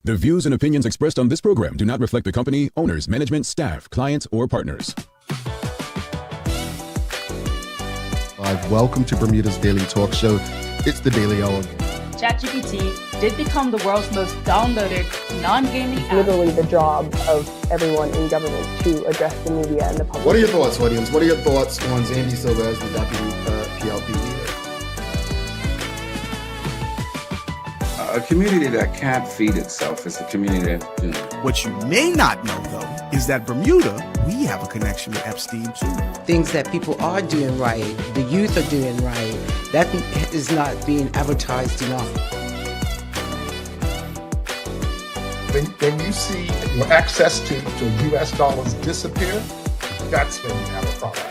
The views and opinions expressed on this program do not reflect the company, owners, management, staff, clients, or partners. Welcome to Bermuda's Daily Talk Show. It's the Daily Hour. ChatGPT did become the world's most downloaded non-gaming app. Literally the job of everyone in government to address the media and the public. What are your thoughts, audience? What are your thoughts on Zandy Silva as the deputy PLP leader? A community that can't feed itself is a community that can. What you may not know, though, is that Bermuda, we have a connection with Epstein, too. Things that people are doing right, the youth are doing right, that is not being advertised enough. When you see your access to U.S. dollars disappear, that's when you have a problem.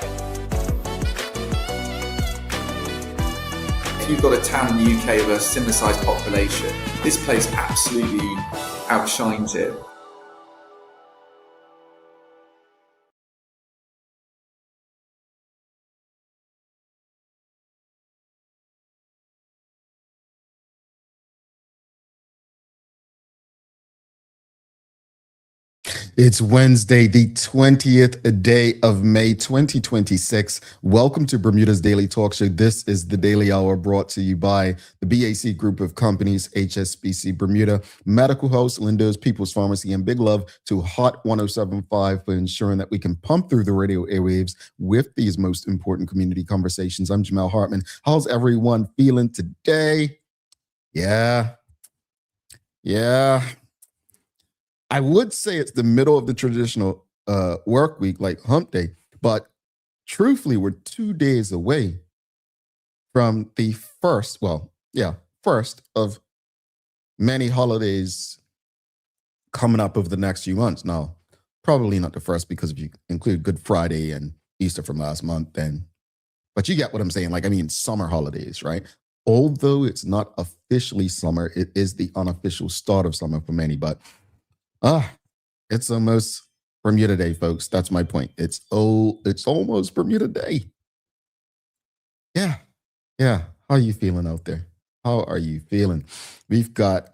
You've got a town in the UK with a similar sized population. This place absolutely outshines it. It's Wednesday, the 20th day of May, 2026. Welcome to Bermuda's Daily Talk Show. This is the Daily Hour brought to you by the BAC Group of Companies, HSBC Bermuda, Medical House, Lindo's People's Pharmacy, and big love to Hot 1075 for ensuring that we can pump through the radio airwaves with these most important community conversations. I'm Jamel Hartman. How's everyone feeling today? Yeah. I would say it's the middle of the traditional work week, like hump day, but truthfully, we're 2 days away from the first of many holidays coming up over the next few months. Now, probably not the first because if you include Good Friday and Easter from last month, but you get what I'm saying. Summer holidays, right? Although it's not officially summer, it is the unofficial start of summer for many, but it's almost Bermuda Day, folks. That's my point. It's almost Bermuda Day. Yeah. How are you feeling out there? How are you feeling? We've got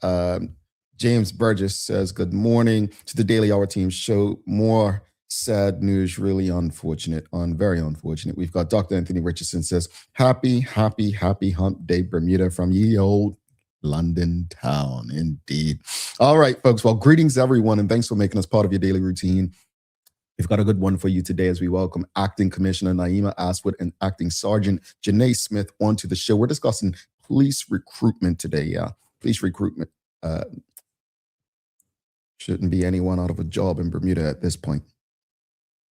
James Burgess says, good morning to the Daily Hour team. Show more sad news, really unfortunate, very unfortunate. We've got Dr. Anthony Richardson says, happy hump day, Bermuda, from ye old London town, indeed. All right, folks. Well, greetings, everyone, and thanks for making us part of your daily routine. We've got a good one for you today as we welcome Acting Commissioner Naima Astwood and Acting Sergeant Jenea Smith onto the show. We're discussing police recruitment today. Yeah, police recruitment. Shouldn't be anyone out of a job in Bermuda at this point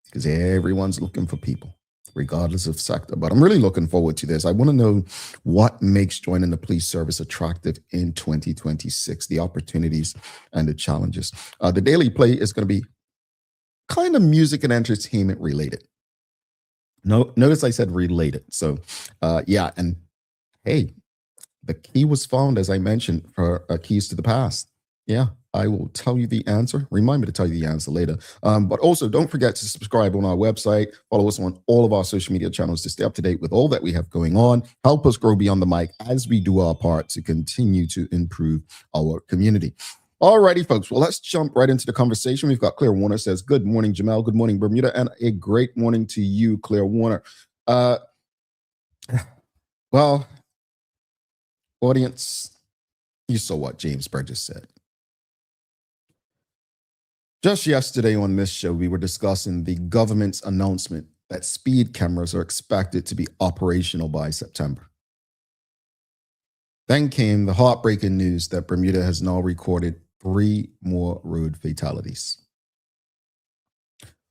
because everyone's looking for people, regardless of sector. But I'm really looking forward to this. I want to know what makes joining the police service attractive in 2026, the opportunities and the challenges. The Daily Play is going to be kind of music and entertainment related. Notice I said related. So, and hey, the key was found, as I mentioned, for Keys to the Past. Yeah, I will tell you the answer. Remind me to tell you the answer later. But also, don't forget to subscribe on our website. Follow us on all of our social media channels to stay up to date with all that we have going on. Help us grow beyond the mic as we do our part to continue to improve our community. All righty, folks. Well, let's jump right into the conversation. We've got Claire Warner says, good morning, Jamel. Good morning, Bermuda. And a great morning to you, Claire Warner. Well, audience, you saw what James Burgess said. Just yesterday on this show, we were discussing the government's announcement that speed cameras are expected to be operational by September. Then came the heartbreaking news that Bermuda has now recorded 3 more road fatalities.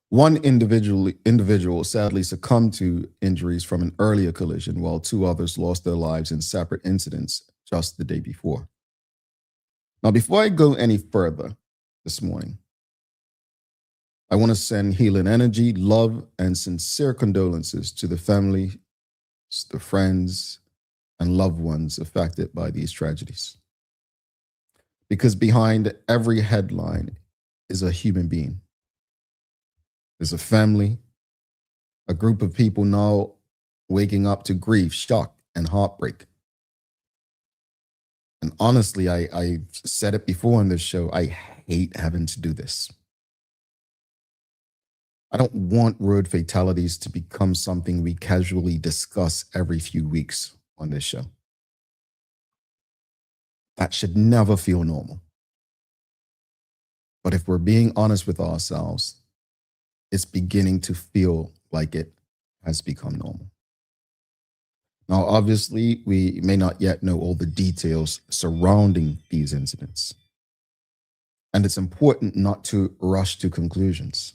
One individual sadly succumbed to injuries from an earlier collision, while 2 others lost their lives in separate incidents just the day before. Now, before I go any further this morning, I want to send healing energy, love, and sincere condolences to the family, the friends, and loved ones affected by these tragedies. Because behind every headline is a human being. There's a family, a group of people now waking up to grief, shock, and heartbreak. And honestly, I said it before on this show, I hate having to do this. I don't want road fatalities to become something we casually discuss every few weeks on this show. That should never feel normal. But if we're being honest with ourselves, it's beginning to feel like it has become normal. Now, obviously, we may not yet know all the details surrounding these incidents. And it's important not to rush to conclusions.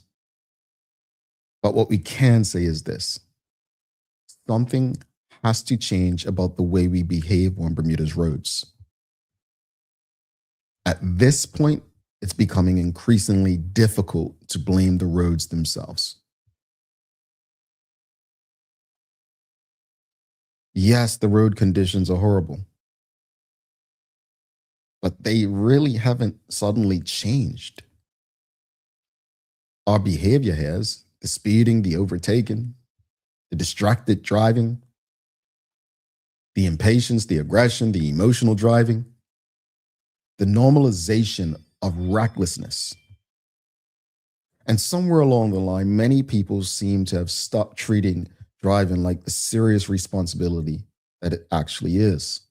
But what we can say is this: something has to change about the way we behave on Bermuda's roads. At this point, it's becoming increasingly difficult to blame the roads themselves. Yes, the road conditions are horrible, but they really haven't suddenly changed. Our behavior has: the speeding, the overtaking, the distracted driving, the impatience, the aggression, the emotional driving, the normalization of recklessness. And somewhere along the line, many people seem to have stopped treating driving like the serious responsibility that it actually is.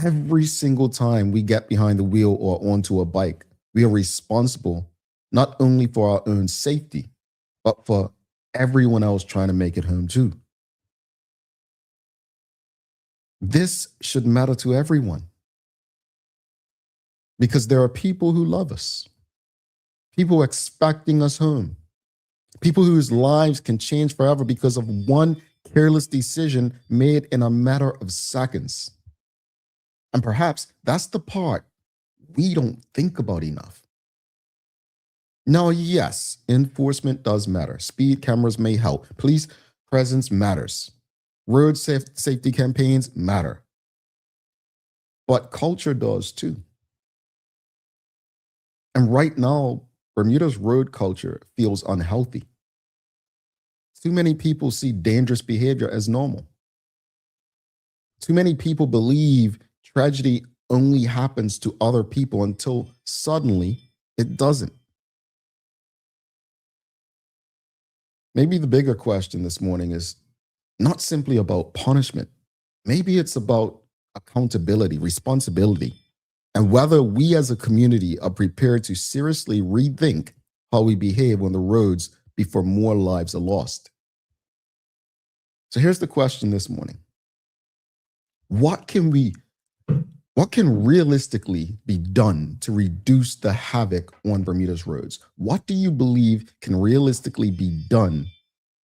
Every single time we get behind the wheel or onto a bike, we are responsible not only for our own safety, but for everyone else trying to make it home too. This should matter to everyone, because there are people who love us, people expecting us home, people whose lives can change forever because of one careless decision made in a matter of seconds. And perhaps that's the part we don't think about enough. Now, yes, enforcement does matter. Speed cameras may help. Police presence matters. Road safety campaigns matter. But culture does too. And right now, Bermuda's road culture feels unhealthy. Too many people see dangerous behavior as normal. Too many people believe tragedy only happens to other people until suddenly it doesn't. Maybe the bigger question this morning is not simply about punishment. Maybe it's about accountability, responsibility, and whether we as a community are prepared to seriously rethink how we behave on the roads before more lives are lost. So here's the question this morning. What can realistically be done to reduce the havoc on Bermuda's roads? What do you believe can realistically be done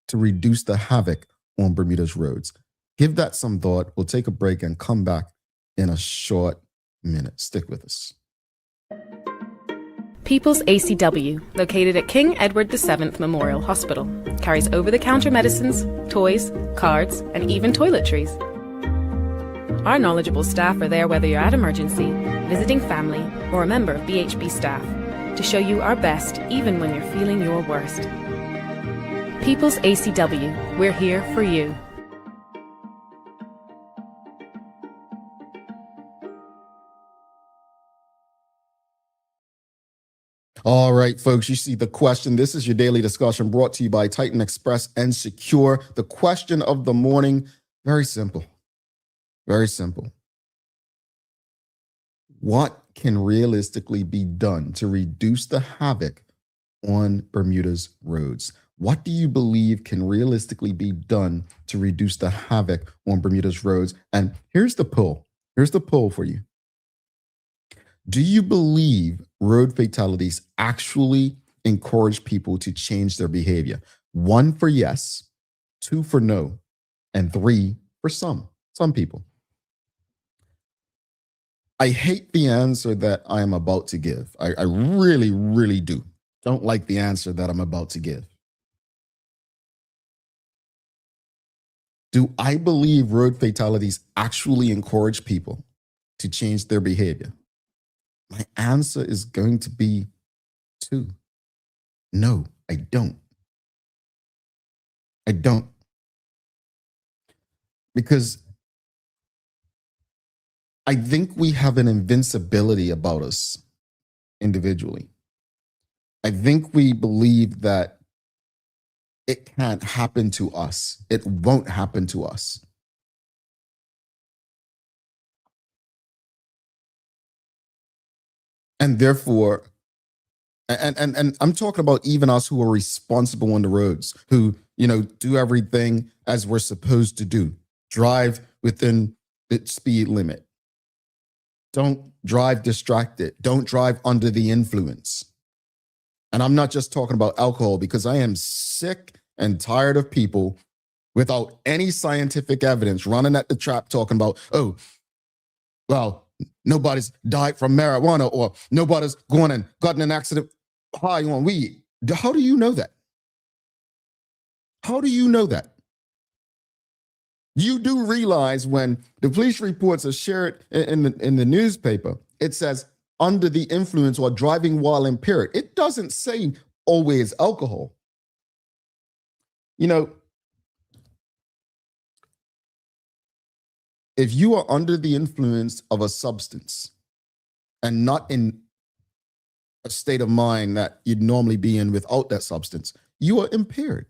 to reduce the havoc on Bermuda's roads? Give that some thought. We'll take a break and come back in a short minute. Stick with us. People's ACW, located at King Edward VII Memorial Hospital, carries over-the-counter medicines, toys, cards, and even toiletries. Our knowledgeable staff are there whether you're at emergency, visiting family, or a member of BHB staff, to show you our best even when you're feeling your worst. People's ACW, we're here for you. All right, folks, you see the question. This is your daily discussion brought to you by Titan Express and Secure. The question of the morning, very simple. Very simple. What can realistically be done to reduce the havoc on Bermuda's roads? What do you believe can realistically be done to reduce the havoc on Bermuda's roads? And here's the poll. Here's the poll for you. Do you believe road fatalities actually encourage people to change their behavior? 1 for yes, 2 for no, and 3 for some people. I hate the answer that I am about to give. I really, really do. Don't like the answer that I'm about to give. Do I believe road fatalities actually encourage people to change their behavior? My answer is going to be 2. No, I don't. I don't. Because I think we have an invincibility about us individually. I think we believe that it can't happen to us. It won't happen to us. And therefore, and I'm talking about even us who are responsible on the roads, who, do everything as we're supposed to do. Drive within the speed limit. Don't drive distracted. Don't drive under the influence. And I'm not just talking about alcohol, because I am sick and tired of people without any scientific evidence running at the trap talking about, oh, well, nobody's died from marijuana, or nobody's gone and gotten an accident high on weed. How do you know that? How do you know that? You do realize when the police reports are shared in the newspaper, it says under the influence or driving while impaired. It doesn't say always alcohol. If you are under the influence of a substance and not in a state of mind that you'd normally be in without that substance, you are impaired.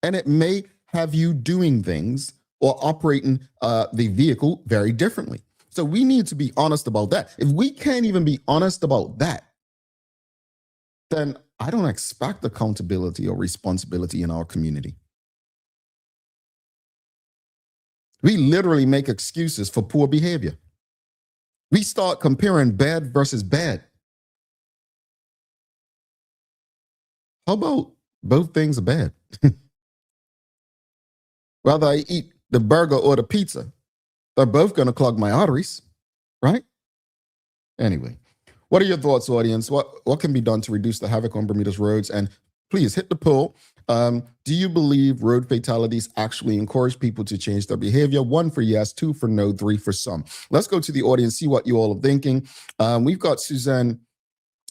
And it may have you doing things or operating the vehicle very differently. So we need to be honest about that. If we can't even be honest about that, then I don't expect accountability or responsibility in our community. We literally make excuses for poor behavior. We start comparing bad versus bad. How about both things are bad? Whether I eat the burger or the pizza, they're both going to clog my arteries, right? Anyway, what are your thoughts, audience? What can be done to reduce the havoc on Bermuda's roads? And please hit the poll. Do you believe road fatalities actually encourage people to change their behavior? 1 for yes, 2 for no, 3 for some. Let's go to the audience, see what you all are thinking. We've got Suzanne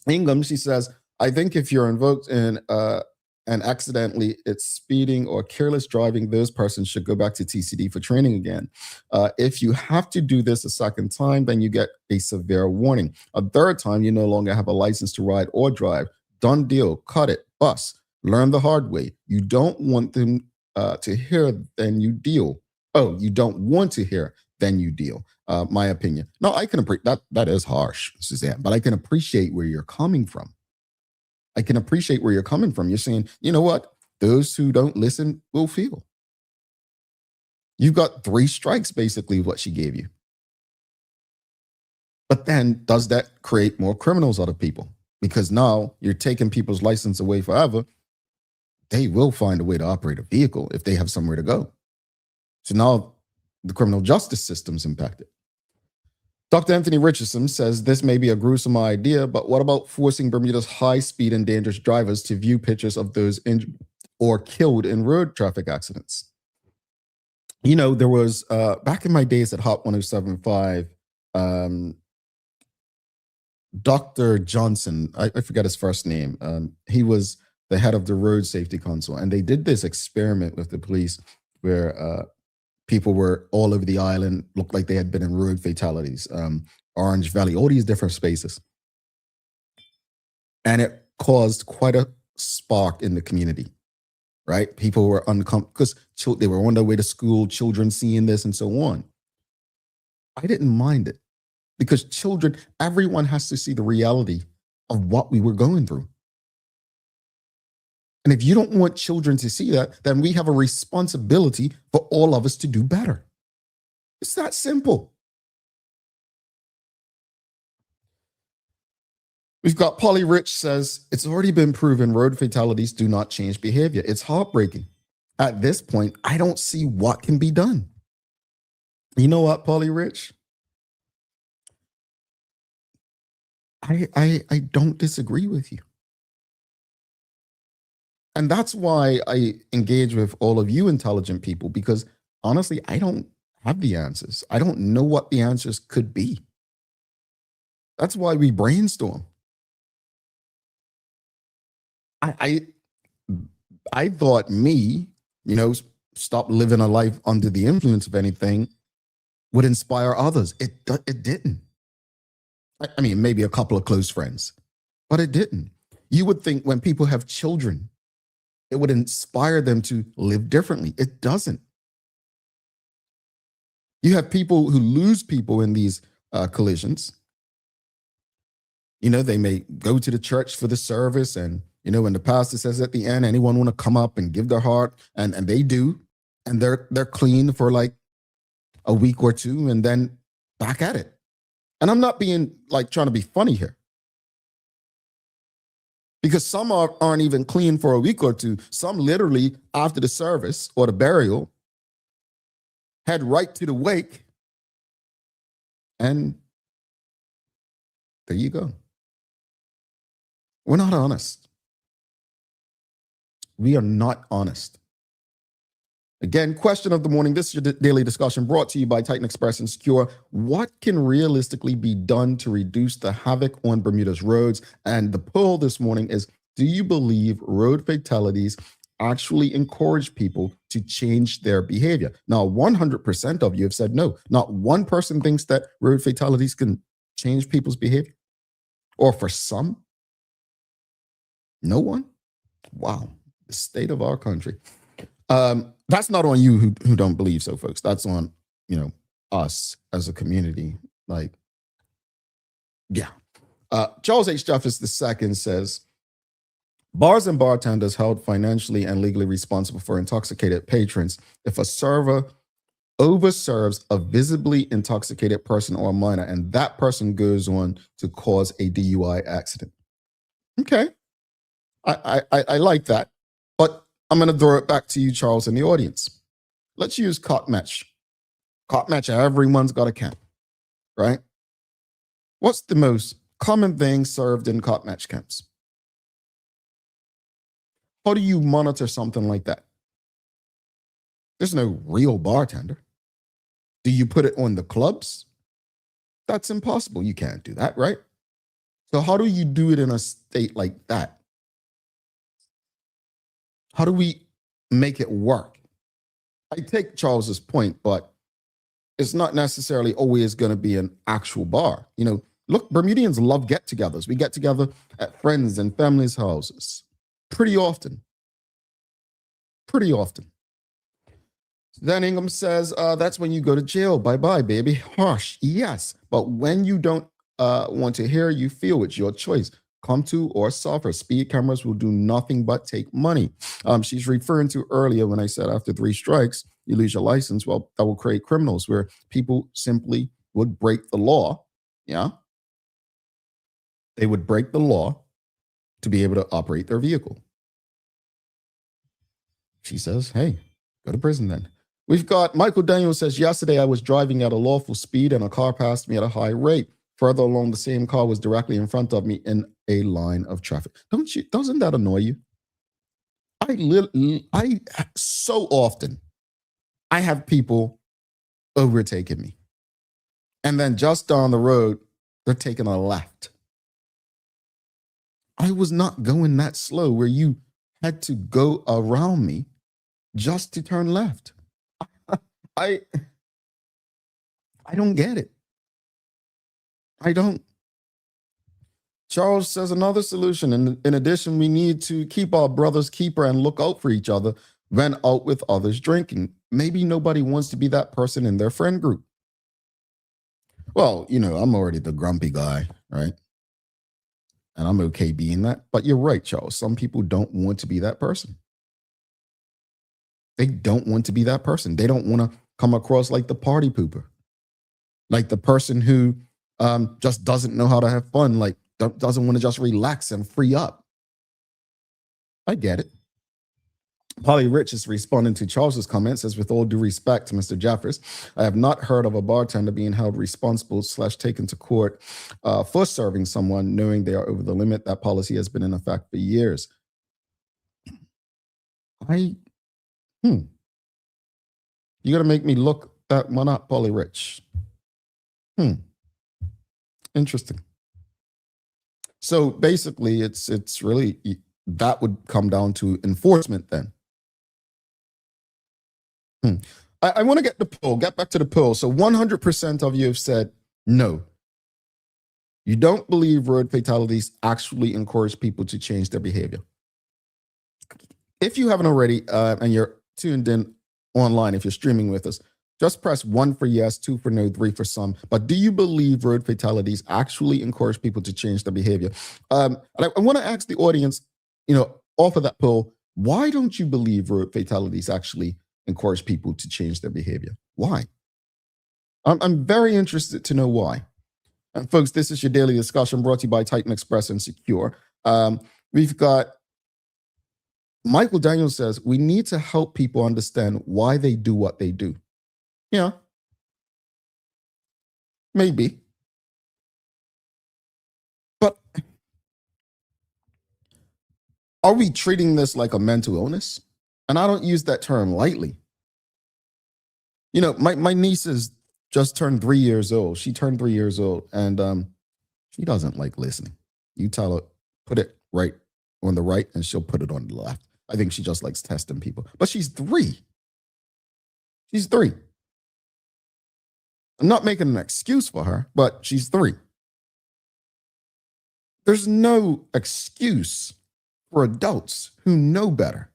Ingham. She says, I think if you're invoked in and accidentally it's speeding or careless driving, those persons should go back to TCD for training again. If you have to do this a second time, then you get a severe warning. A third time, you no longer have a license to ride or drive. Done deal. Cut it. Bus. Learn the hard way. You don't want them to hear, then you deal. Oh, you don't want to hear, then you deal. My opinion. No, I can appreciate that is harsh, Suzanne, but I can appreciate where you're coming from. I can appreciate where you're coming from. You're saying, you know what? Those who don't listen will feel. You've got 3 strikes, basically, what she gave you. But then does that create more criminals out of people? Because now you're taking people's license away forever. They will find a way to operate a vehicle if they have somewhere to go. So now the criminal justice system's impacted. Dr. Anthony Richardson says this may be a gruesome idea, but what about forcing Bermuda's high-speed and dangerous drivers to view pictures of those injured or killed in road traffic accidents? There was, back in my days at Hot 107.5, Dr. Johnson, I forgot his first name. He was the head of the Road Safety Council, and they did this experiment with the police where people were all over the island, looked like they had been in road fatalities, Orange Valley, all these different spaces. And it caused quite a spark in the community, right? People were uncomfortable because they were on their way to school, children seeing this and so on. I didn't mind it because everyone has to see the reality of what we were going through. And if you don't want children to see that, then we have a responsibility for all of us to do better. It's that simple. We've got Polly Rich says, it's already been proven road fatalities do not change behavior. It's heartbreaking. At this point, I don't see what can be done. You know what, Polly Rich? I don't disagree with you. And that's why I engage with all of you intelligent people, because honestly, I don't have the answers. I don't know what the answers could be. That's why we brainstorm. I thought stop living a life under the influence of anything would inspire others. It didn't. I mean, maybe a couple of close friends, but it didn't. You would think when people have children, it would inspire them to live differently. It doesn't. You have people who lose people in these collisions. You know, they may go to the church for the service, and, you know, when the pastor says at the end, anyone want to come up and give their heart, and they do, and they're clean for like a week or two, and then back at it. And I'm not being like trying to be funny here, because some aren't even clean for a week or two. Some literally after the service or the burial head right to the wake, and there you go. We're not honest. We are not honest. Again, question of the morning. This is your daily discussion brought to you by Titan Express and Secure. What can realistically be done to reduce the havoc on Bermuda's roads? And the poll this morning is, do you believe road fatalities actually encourage people to change their behavior? Now, 100% of you have said no. Not one person thinks that road fatalities can change people's behavior. Or for some, no one. Wow, the state of our country. That's not on you who don't believe so, folks. That's on, you know, us as a community. Like, yeah. Charles H. Jeffers II says, bars and bartenders held financially and legally responsible for intoxicated patrons if a server overserves a visibly intoxicated person or a minor, and that person goes on to cause a DUI accident. Okay. I like that. But I'm going to throw it back to you, Charles, in the audience. Let's use cot match. Cot match, everyone's got a camp, right? What's the most common thing served in cot match camps? How do you monitor something like that? There's no real bartender. Do you put it on the clubs? That's impossible. You can't do that, right? So how do you do it in a state like that? How do we make it work? I take Charles's point, but it's not necessarily always going to be an actual bar. You know, look, Bermudians love get-togethers. We get together at friends and families' houses pretty often. Pretty often. Then Ingham says, that's when you go to jail. Bye-bye, baby. Harsh, yes. But when you don't want to hear, you feel it's your choice. Come to or suffer. Speed cameras will do nothing but take money. She's referring to earlier when I said after 3 strikes, you lose your license. Well, that will create criminals where people simply would break the law. Yeah. They would break the law to be able to operate their vehicle. She says, hey, go to prison then. We've got Michael Daniel says, yesterday I was driving at a lawful speed and a car passed me at a high rate. Further along, the same car was directly in front of me in a line of traffic. Doesn't that annoy you? I so often, I have people overtaking me. And then just down the road, they're taking a left. I was not going that slow where you had to go around me just to turn left. I don't get it. I don't. Charles says another solution. In addition, we need to keep our brother's keeper and look out for each other when out with others drinking. Maybe nobody wants to be that person in their friend group. Well, you know, I'm already the grumpy guy, right? And I'm okay being that. But you're right, Charles. Some people don't want to be that person. They don't want to be that person. They don't want to come across like the party pooper, like the person who just doesn't know how to have fun, like doesn't want to just relax and free up. I get it. Polly Rich is responding to Charles's comments, says, with all due respect to Mr. Jeffers, I have not heard of a bartender being held responsible / taken to court for serving someone knowing they are over the limit. That policy has been in effect for years. You got to make me look that one up, Polly Rich. Interesting. So basically, it's really, that would come down to enforcement then. I want to get back to the poll. So 100% of you have said no. You don't believe road fatalities actually encourage people to change their behavior. If you haven't already, and you're tuned in online, if you're streaming with us, just press 1 for yes, 2 for no, 3 for some. But do you believe road fatalities actually encourage people to change their behavior? And I want to ask the audience, off of that poll, why don't you believe road fatalities actually encourage people to change their behavior? Why? I'm very interested to know why. And folks, this is your daily discussion brought to you by Titan Express and Secure. We've got Michael Daniels says, we need to help people understand why they do what they do. Yeah, maybe. But are we treating this like a mental illness? And I don't use that term lightly. My niece has just turned 3 years old. She turned 3 years old, and she doesn't like listening. You tell her, put it right on the right, and she'll put it on the left. I think she just likes testing people. But she's 3. She's 3. I'm not making an excuse for her, but she's 3. There's no excuse for adults who know better,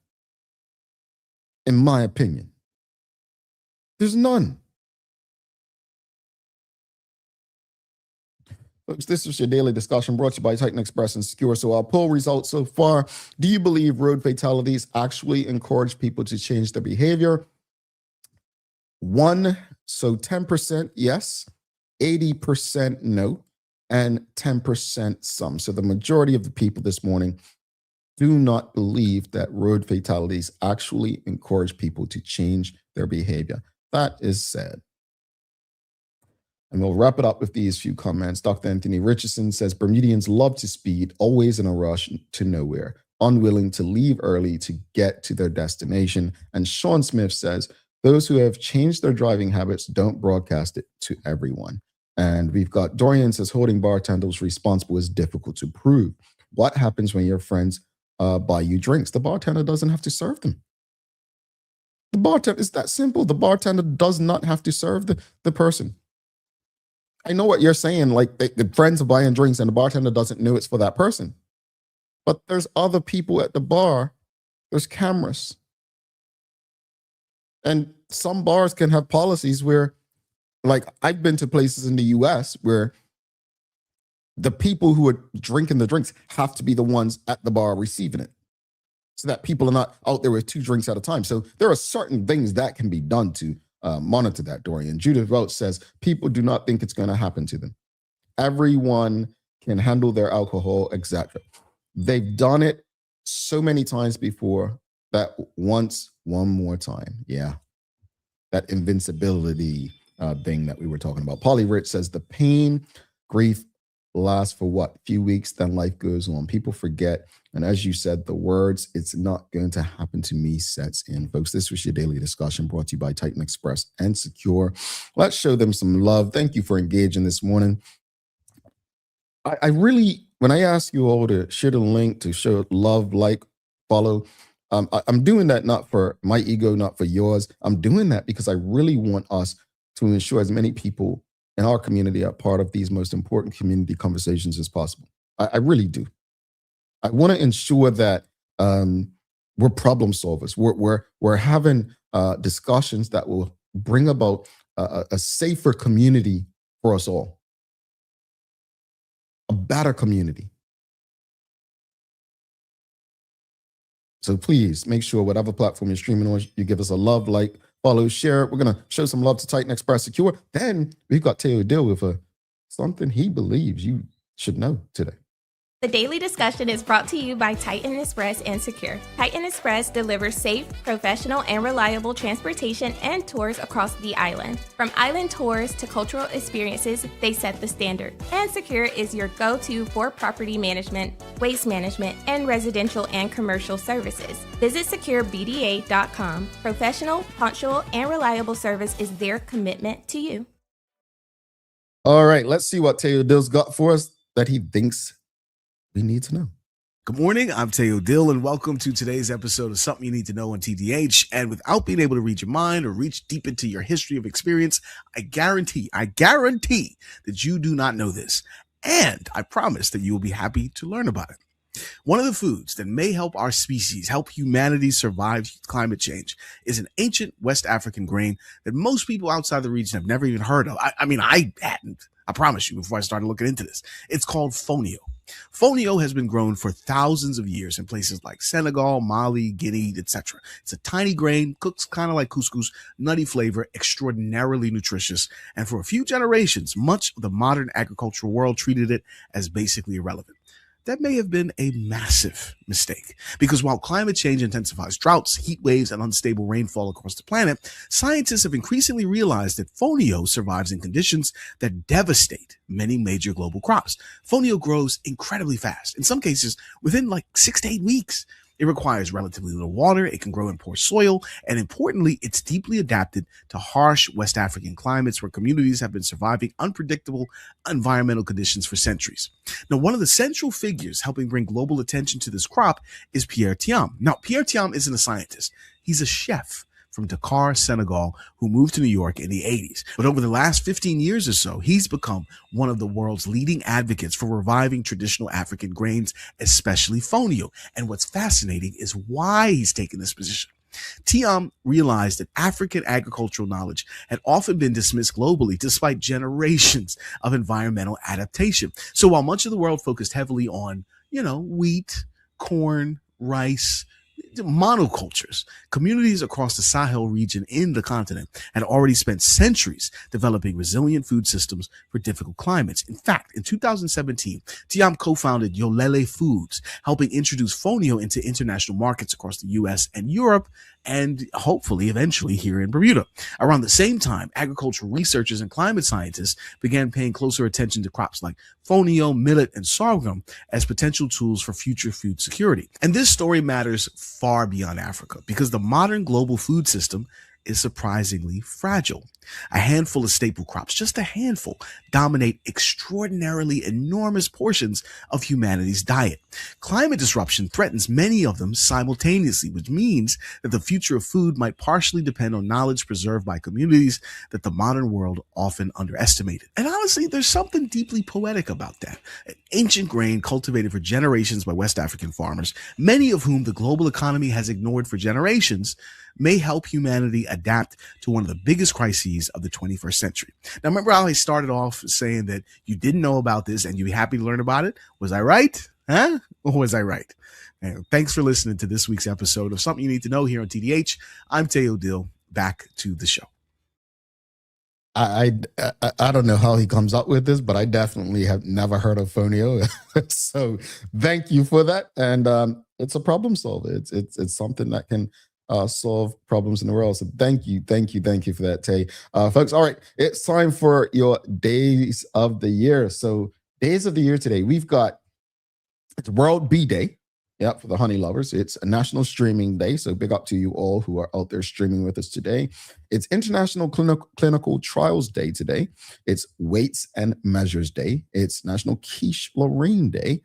in my opinion. There's none. Folks, this is your daily discussion brought to you by Titan Express and Secure. So our poll results so far: do you believe road fatalities actually encourage people to change their behavior? 10% yes, 80% no, and 10% some. So the majority of the people this morning do not believe that road fatalities actually encourage people to change their behavior. That is sad. And we'll wrap it up with these few comments. Dr. Anthony Richardson says, Bermudians love to speed, always in a rush to nowhere, unwilling to leave early to get to their destination. And Sean Smith says, those who have changed their driving habits don't broadcast it to everyone. And we've got Dorian says, holding bartenders responsible is difficult to prove. What happens when your friends buy you drinks? The bartender doesn't have to serve them. The bartender, it's that simple. The bartender does not have to serve the person. I know what you're saying, like the friends are buying drinks and the bartender doesn't know it's for that person. But there's other people at the bar. There's cameras. And some bars can have policies where, like, I've been to places in the US where the people who are drinking the drinks have to be the ones at the bar receiving it, so that people are not out there with 2 drinks at a time. So there are certain things that can be done to monitor that, Dorian. Judith Welch says, people do not think it's going to happen to them. Everyone can handle their alcohol, etc. They've done it so many times before that once, one more time. Yeah. That invincibility thing that we were talking about. Polly Rich says, the pain, grief lasts for what? Few weeks, then life goes on. People forget. And as you said, the words, it's not going to happen to me, sets in. Folks, this was your daily discussion brought to you by Titan Express and Secure. Let's show them some love. Thank you for engaging this morning. I really, when I ask you all to share the link, to show love, like, follow, I'm doing that not for my ego, not for yours. I'm doing that because I really want us to ensure as many people in our community are part of these most important community conversations as possible. I really do. I want to ensure that we're problem solvers. We're having discussions that will bring about a safer community for us all, a better community. So please make sure whatever platform you're streaming on, you give us a love, like, follow, share. We're going to show some love to Titan Express Secure. Then we've got Teo Dill with something he believes you should know today. The daily discussion is brought to you by Titan Express and Secure. Titan Express delivers safe, professional, and reliable transportation and tours across the island. From island tours to cultural experiences, they set the standard. And Secure is your go-to for property management, waste management, and residential and commercial services. Visit securebda.com. Professional, punctual, and reliable service is their commitment to you. All right, let's see what Teo Dill's got for us that he thinks we need to know. Good morning, I'm Teo Dill, and welcome to today's episode of Something You Need to Know on TDH. And without being able to read your mind or reach deep into your history of experience, I guarantee that you do not know this. And I promise that you will be happy to learn about it. One of the foods that may help our species, help humanity survive climate change, is an ancient West African grain that most people outside the region have never even heard of. I mean, I hadn't, I promise you, before I started looking into this. It's called fonio. Fonio has been grown for thousands of years in places like Senegal, Mali, Guinea, etc. It's a tiny grain, cooks kind of like couscous, nutty flavor, extraordinarily nutritious, and for a few generations, much of the modern agricultural world treated it as basically irrelevant. That may have been a massive mistake, because while climate change intensifies droughts, heat waves, and unstable rainfall across the planet, scientists have increasingly realized that fonio survives in conditions that devastate many major global crops. Fonio grows incredibly fast, in some cases within like 6 to 8 weeks. It requires relatively little water, it can grow in poor soil, and importantly, it's deeply adapted to harsh West African climates where communities have been surviving unpredictable environmental conditions for centuries. Now, one of the central figures helping bring global attention to this crop is Pierre Thiam. Now, Pierre Thiam isn't a scientist. He's a chef from Dakar, Senegal, who moved to New York in the 80s. But over the last 15 years or so, he's become one of the world's leading advocates for reviving traditional African grains, especially fonio. And what's fascinating is why he's taken this position. Thiam realized that African agricultural knowledge had often been dismissed globally despite generations of environmental adaptation. So while much of the world focused heavily on, wheat, corn, rice, monocultures, communities across the Sahel region in the continent had already spent centuries developing resilient food systems for difficult climates. In fact, in 2017, Thiam co-founded Yolele Foods, helping introduce fonio into international markets across the US and Europe, and hopefully eventually here in Bermuda. Around the same time, agricultural researchers and climate scientists began paying closer attention to crops like fonio, millet, and sorghum as potential tools for future food security. And this story matters far beyond Africa because the modern global food system is surprisingly fragile. A handful of staple crops, just a handful, dominate extraordinarily enormous portions of humanity's diet. Climate disruption threatens many of them simultaneously, which means that the future of food might partially depend on knowledge preserved by communities that the modern world often underestimated. And honestly, there's something deeply poetic about that. An ancient grain cultivated for generations by West African farmers, many of whom the global economy has ignored for generations, may help humanity adapt to one of the biggest crises of the 21st century. Now, remember how I started off saying that you didn't know about this and you'd be happy to learn about it? Was I right? Huh? Or was I right? And thanks for listening to this week's episode of Something You Need to Know here on TDH. I'm Teo Dill. Back to the show. I don't know how he comes up with this, but I definitely have never heard of fonio. So thank you for that. And it's a problem solver. It's something that can solve problems in the world. So thank you for that, Tay. Folks, all right, it's time for your days of the year. So days of the year today, we've got, it's World Bee Day. Yep, for the honey lovers. It's a National Streaming Day, so big up to you all who are out there streaming with us today. It's International Clinical Trials Day today. It's Weights and Measures Day. It's National Quiche Lorraine Day.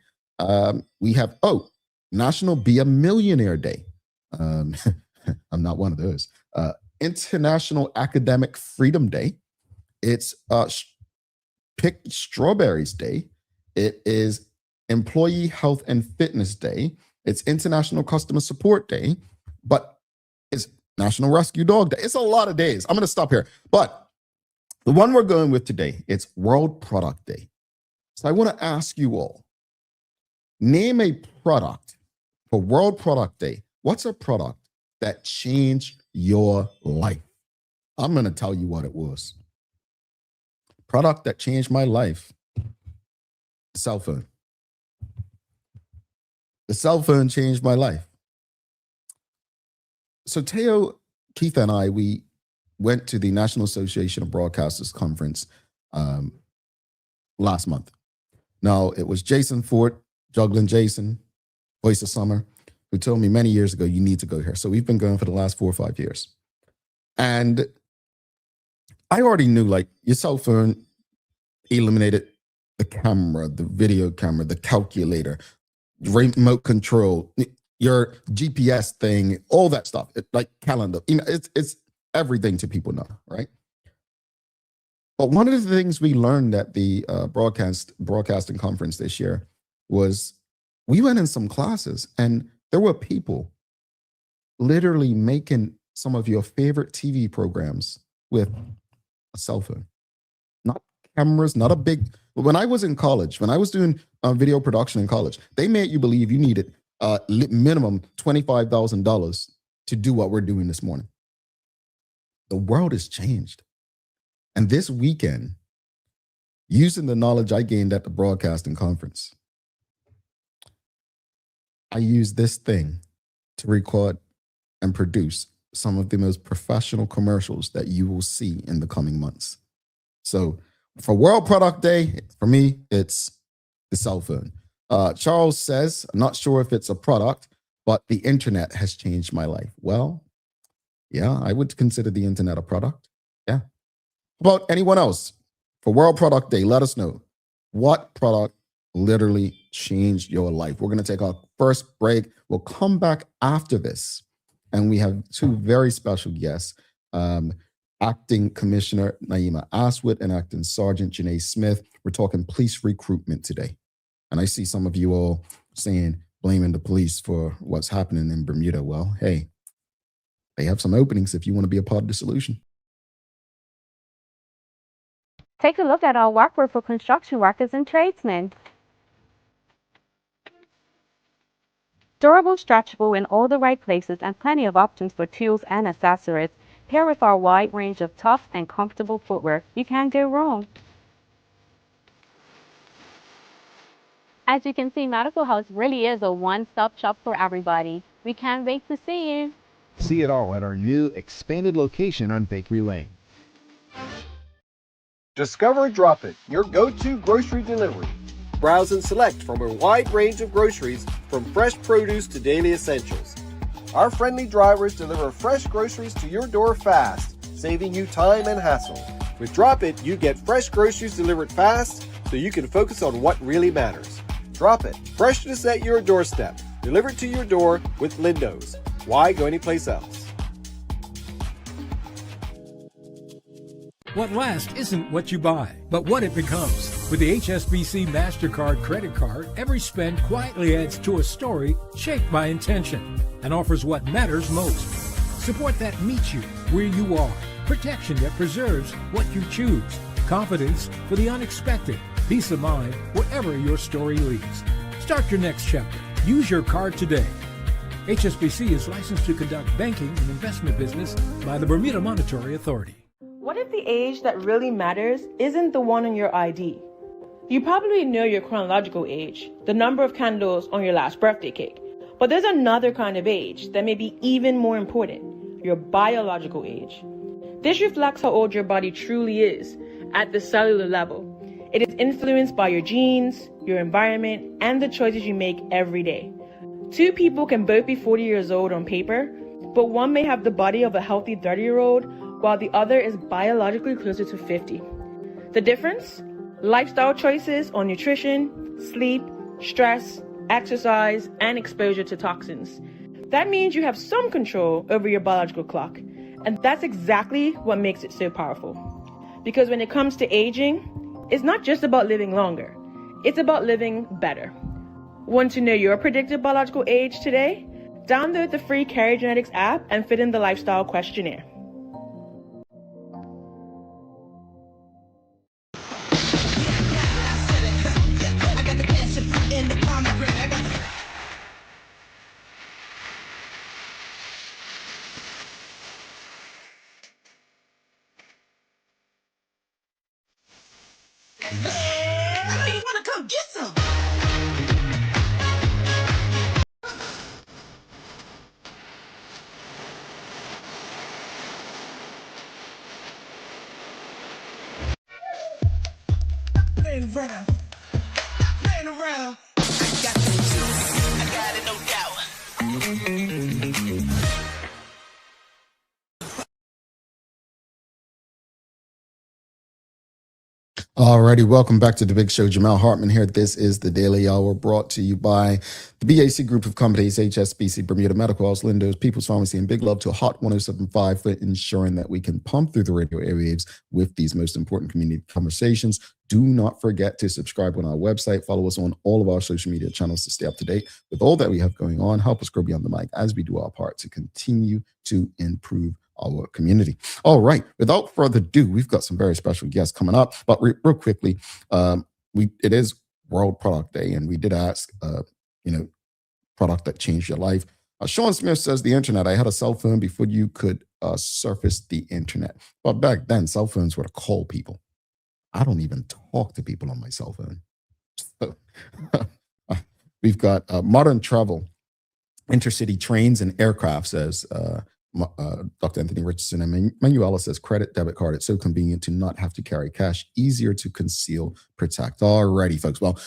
We have, National Be a Millionaire Day. I'm not one of those. International Academic Freedom Day. It's Pick Strawberries Day. It is Employee Health and Fitness Day. It's International Customer Support Day, but it's National Rescue Dog Day. It's a lot of days. I'm going to stop here. But the one we're going with today, it's World Product Day. So I want to ask you all, name a product for World Product Day. What's a product that changed your life? I'm going to tell you what it was. Product that changed my life. Cell phone. The cell phone changed my life. So Teo, Keith, and I, we went to the National Association of Broadcasters conference last month. Now, it was Jason Ford, Juggling Jason, Voice of Summer, who told me many years ago, you need to go here. So we've been going for the last 4 or 5 years. And I already knew, like, your cell phone eliminated the camera, the video camera, the calculator, remote control, your GPS thing, all that stuff, like calendar. It's everything to people now, right? But one of the things we learned at the broadcasting conference this year was we went in some classes and there were people literally making some of your favorite TV programs with a cell phone. Not cameras, not a big... When I was in college, when I was doing video production in college, they made you believe you needed minimum $25,000 to do what we're doing this morning. The world has changed. And this weekend, using the knowledge I gained at the broadcasting conference, I used this thing to record and produce some of the most professional commercials that you will see in the coming months. So for World Product Day, for me, it's the cell phone. Charles says, I'm not sure if it's a product, but the internet has changed my life. Well, yeah, I would consider the internet a product. Yeah. How about anyone else? For World Product Day, let us know what product literally changed your life. We're going to take our first break. We'll come back after this, and we have two very special guests, Acting Commissioner Naima Astwood and Acting Sergeant Jenea Smith. We're talking police recruitment today. And I see some of you all saying, blaming the police for what's happening in Bermuda. Well, hey, they have some openings if you want to be a part of the solution. Take a look at our workforce for construction workers and tradesmen. Durable, stretchable in all the right places, and plenty of options for tools and accessories. Paired with our wide range of tough and comfortable footwear, you can't go wrong. As you can see, Medical House really is a one-stop shop for everybody. We can't wait to see you. See it all at our new expanded location on Bakery Lane. Discover Drop It, your go-to grocery delivery. Browse and select from a wide range of groceries, from fresh produce to daily essentials. Our friendly drivers deliver fresh groceries to your door fast, saving you time and hassle. With Drop It, you get fresh groceries delivered fast so you can focus on what really matters. Drop It, freshness at your doorstep, delivered to your door with Lindo's. Why go anyplace else? What lasts isn't what you buy, but what it becomes. With the HSBC MasterCard credit card, every spend quietly adds to a story shaped by intention and offers what matters most. Support that meets you where you are. Protection that preserves what you choose. Confidence for the unexpected. Peace of mind wherever your story leads. Start your next chapter. Use your card today. HSBC is licensed to conduct banking and investment business by the Bermuda Monetary Authority. What if the age that really matters isn't the one on your ID? You probably know your chronological age, the number of candles on your last birthday cake. But there's another kind of age that may be even more important, your biological age. This reflects how old your body truly is at the cellular level. It is influenced by your genes, your environment, and the choices you make every day. Two people can both be 40 years old on paper, but one may have the body of a healthy 30-year-old, while the other is biologically closer to 50. The difference? Lifestyle choices on nutrition, sleep, stress, exercise, and exposure to toxins. That means you have some control over your biological clock, and that's exactly what makes it so powerful. Because when it comes to aging, it's not just about living longer, it's about living better. Want to know your predicted biological age today? Download the free Carrier Genetics app and fill in the lifestyle questionnaire. Alrighty, welcome back to the Big Show. Jamal Hartman here. This is the Daily Hour brought to you by the BAC Group of Companies, HSBC, Bermuda Medical House, Lindo's, People's Pharmacy, and big love to Hot 1075 for ensuring that we can pump through the radio airwaves with these most important community conversations. Do not forget to subscribe on our website. Follow us on all of our social media channels to stay up to date with all that we have going on. Help us grow beyond the mic as we do our part to continue to improve our community. All right, without further ado, we've got some very special guests coming up, but real quickly, it is World Product Day, and we did ask, product that changed your life. Sean Smith says the internet. I had a cell phone before you could surface the internet, but back then, cell phones were to call people. I don't even talk to people on my cell phone. So, we've got modern travel, intercity trains and aircraft, says Dr. Anthony Richardson. And Manuela says credit, debit card. It's so convenient to not have to carry cash, easier to conceal, protect. Alrighty, folks. Well,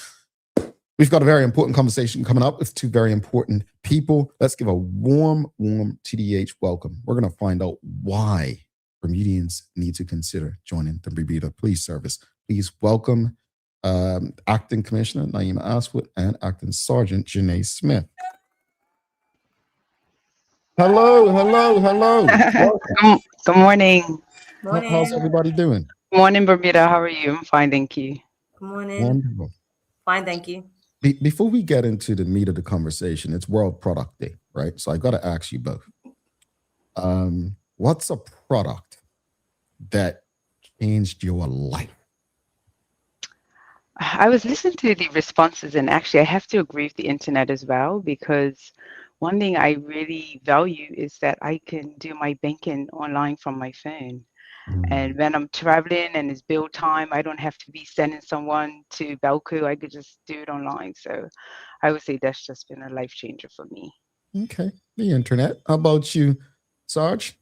we've got a very important conversation coming up with two very important people. Let's give a warm TDH welcome. We're going to find out why Bermudians need to consider joining the Bermuda Police Service. Please welcome Acting Commissioner Naima Astwood and Acting Sergeant Jenea Smith. Hello. Good morning. How's everybody doing? Morning, Bermuda. How are you? I'm fine, thank you. Good morning. Wonderful. Fine, thank you. Before we get into the meat of the conversation, it's World Product Day, right? So I got to ask you both. What's a product that changed your life? I was listening to the responses, and actually I have to agree with the internet as well, because one thing I really value is that I can do my banking online from my phone. And when I'm traveling and it's bill time, I don't have to be sending someone to Belco. I could just do it online. So I would say that's just been a life changer for me. Okay. The internet. How about you, Sarge?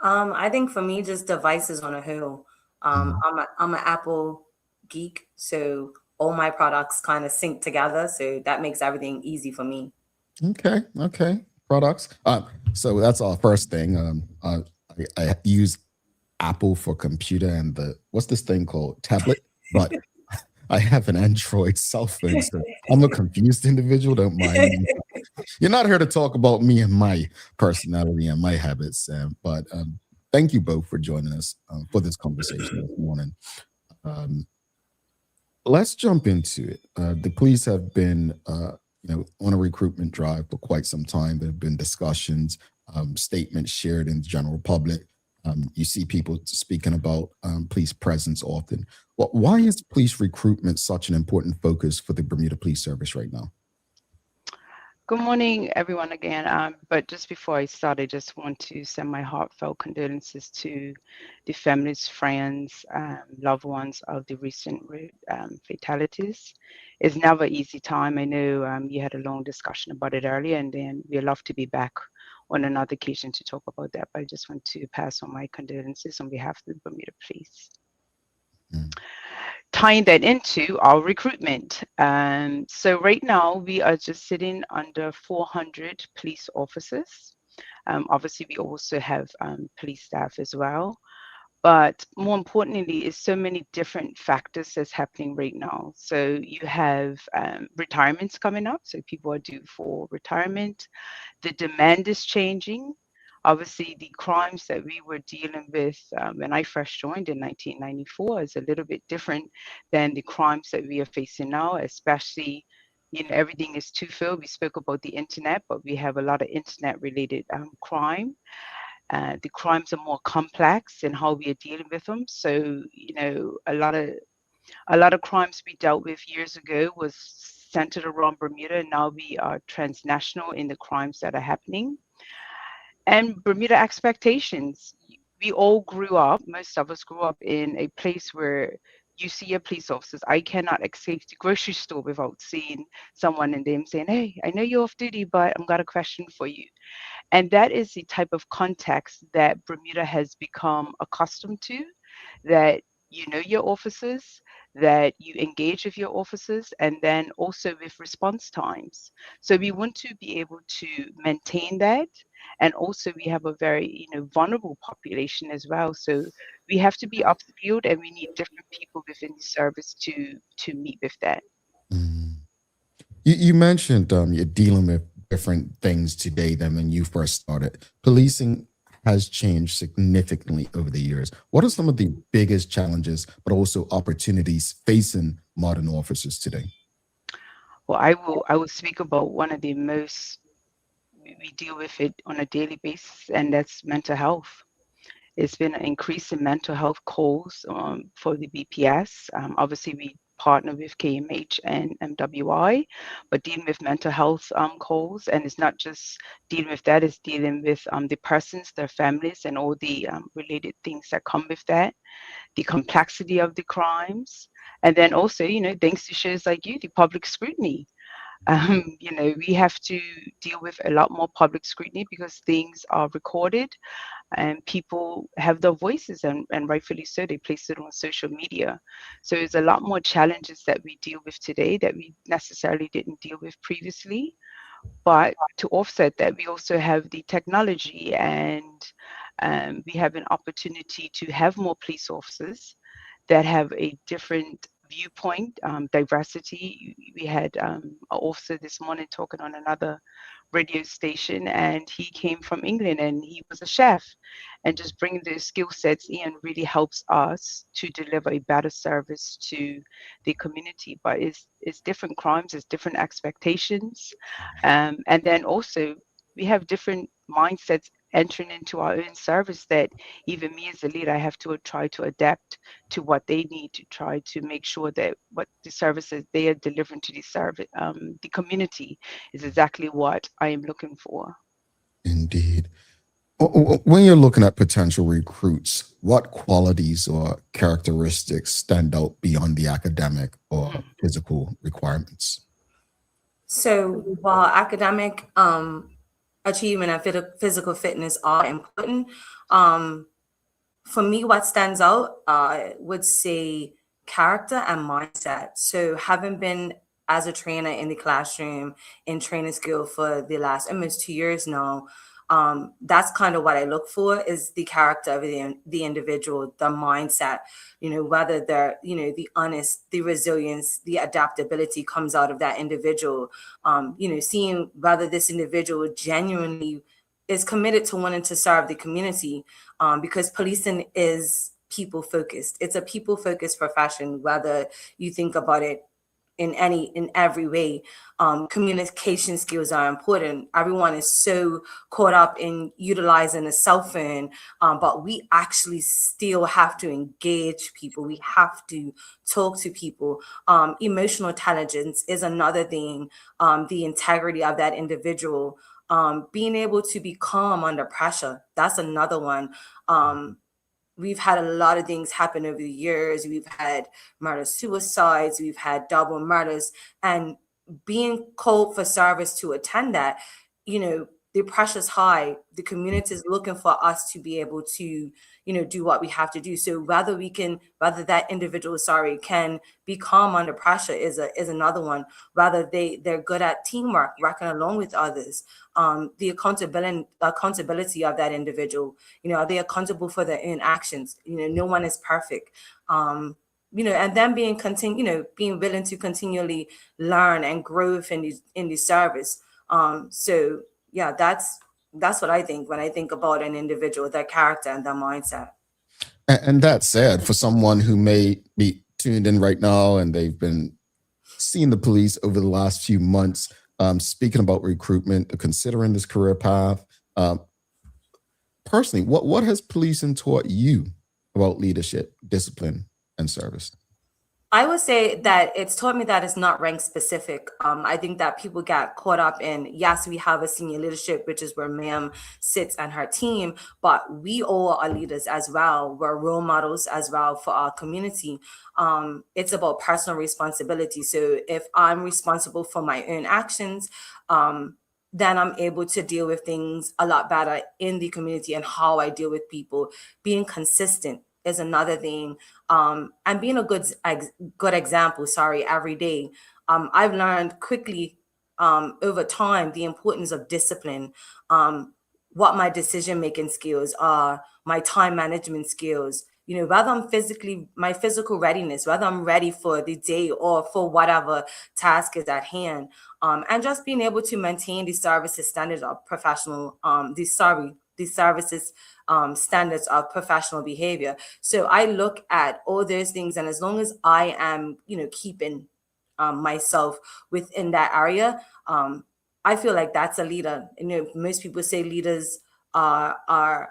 I think for me, just devices on a whole. I'm an Apple geek, so all my products kind of sync together. So that makes everything easy for me. Okay. Products. So that's our first thing. I use Apple for computer and what's this thing called? Tablet. But I have an Android cell phone, so I'm a confused individual. Don't mind me. You're not here to talk about me and my personality and my habits, but thank you both for joining us for this conversation this morning. Let's jump into it. The police have been on a recruitment drive for quite some time. There have been discussions, statements shared in the general public. You see people speaking about police presence often. Well, why is police recruitment such an important focus for the Bermuda Police Service right now? Good morning, everyone, again. But just before I start, I just want to send my heartfelt condolences to the families, friends, loved ones of the recent fatalities. It's never an easy time. I know you had a long discussion about it earlier, and then we'd love to be back on another occasion to talk about that. But I just want to pass on my condolences on behalf of the Bermuda Police. Tying that into our recruitment. So right now we are just sitting under 400 police officers. Obviously we also have police staff as well. But more importantly, is so many different factors that's happening right now. So you have retirements coming up. So people are due for retirement. The demand is changing. Obviously, the crimes that we were dealing with when I first joined in 1994 is a little bit different than the crimes that we are facing now, especially, everything is twofold. We spoke about the internet, but we have a lot of internet-related crime. The crimes are more complex in how we are dealing with them. So, a lot of crimes we dealt with years ago was centered around Bermuda, and now we are transnational in the crimes that are happening. And Bermuda expectations. We all grew up, most of us grew up in a place where you see your police officers. I cannot escape the grocery store without seeing someone in them saying, "Hey, I know you're off duty, but I've got a question for you." And that is the type of context that Bermuda has become accustomed to, that you know your officers, that you engage with your officers, and then also with response times. So we want to be able to maintain that. And also we have a very, vulnerable population as well. So we have to be upskilled, and we need different people within the service to meet with that. You mentioned you're dealing with different things today than when you first started. Policing has changed significantly over the years. What are some of the biggest challenges, but also opportunities facing modern officers today? Well, I will speak about one of the most, we deal with it on a daily basis, and that's mental health. It's been an increase in mental health calls for the BPS. Obviously, we partner with KMH and MWI, but dealing with mental health calls, and it's not just dealing with that, it's dealing with the persons, their families, and all the related things that come with that, the complexity of the crimes, and then also, thanks to shows like you, the public scrutiny. We have to deal with a lot more public scrutiny because things are recorded and people have their voices, and rightfully so, they place it on social media. So there's a lot more challenges that we deal with today that we necessarily didn't deal with previously. But to offset that, we also have the technology, and we have an opportunity to have more police officers that have a different viewpoint, diversity. We had an officer this morning talking on another radio station, and he came from England and he was a chef, and just bringing those skill sets in really helps us to deliver a better service to the community. But it's different crimes, it's different expectations, and then also we have different mindsets entering into our own service that even me as a leader, I have to try to adapt to what they need to try to make sure that what the services they are delivering to the community is exactly what I am looking for. Indeed. When you're looking at potential recruits, what qualities or characteristics stand out beyond the academic or physical requirements? So while academic achievement and physical fitness are important, for me, what stands out, I would say character and mindset. So having been as a trainer in the classroom in training school for the last almost 2 years now, that's kind of what I look for, is the character of the individual, the mindset, whether they're, the honest, the resilience, the adaptability comes out of that individual, seeing whether this individual genuinely is committed to wanting to serve the community, because policing is people focused. It's a people focused profession, whether you think about it in every way. Communication skills are important. Everyone is so caught up in utilizing a cell phone, but we actually still have to engage people. We have to talk to people. Emotional intelligence is another thing. The integrity of that individual, being able to be calm under pressure. That's another one. We've had a lot of things happen over the years. We've had murder suicides, we've had double murders, and being called for service to attend that, the pressure's high. The community is looking for us to be able to, do what we have to do. So whether that individual, can be calm under pressure is another one. Whether they're good at teamwork, working along with others, the accountability of that individual. Are they accountable for their own actions? No one is perfect. And then being willing to continually learn and grow in the service. So yeah, that's what I think when I think about an individual, their character and their mindset. And that said, for someone who may be tuned in right now and they've been seeing the police over the last few months, speaking about recruitment, considering this career path, personally, what has policing taught you about leadership, discipline, and service? I would say that it's taught me that it's not rank specific. I think that people get caught up in, yes, we have a senior leadership, which is where ma'am sits and her team, but we all are leaders as well. We're role models as well for our community. It's about personal responsibility. So if I'm responsible for my own actions, then I'm able to deal with things a lot better in the community and how I deal with people. Being consistent is another thing. And being a good example, every day. I've learned quickly over time the importance of discipline, what my decision making skills are, my time management skills. Whether my physical readiness, whether I'm ready for the day or for whatever task is at hand, and just being able to maintain the services standards of professional, the services standards of professional behavior. So I look at all those things, and as long as I am, keeping myself within that area, I feel like that's a leader. Most people say leaders are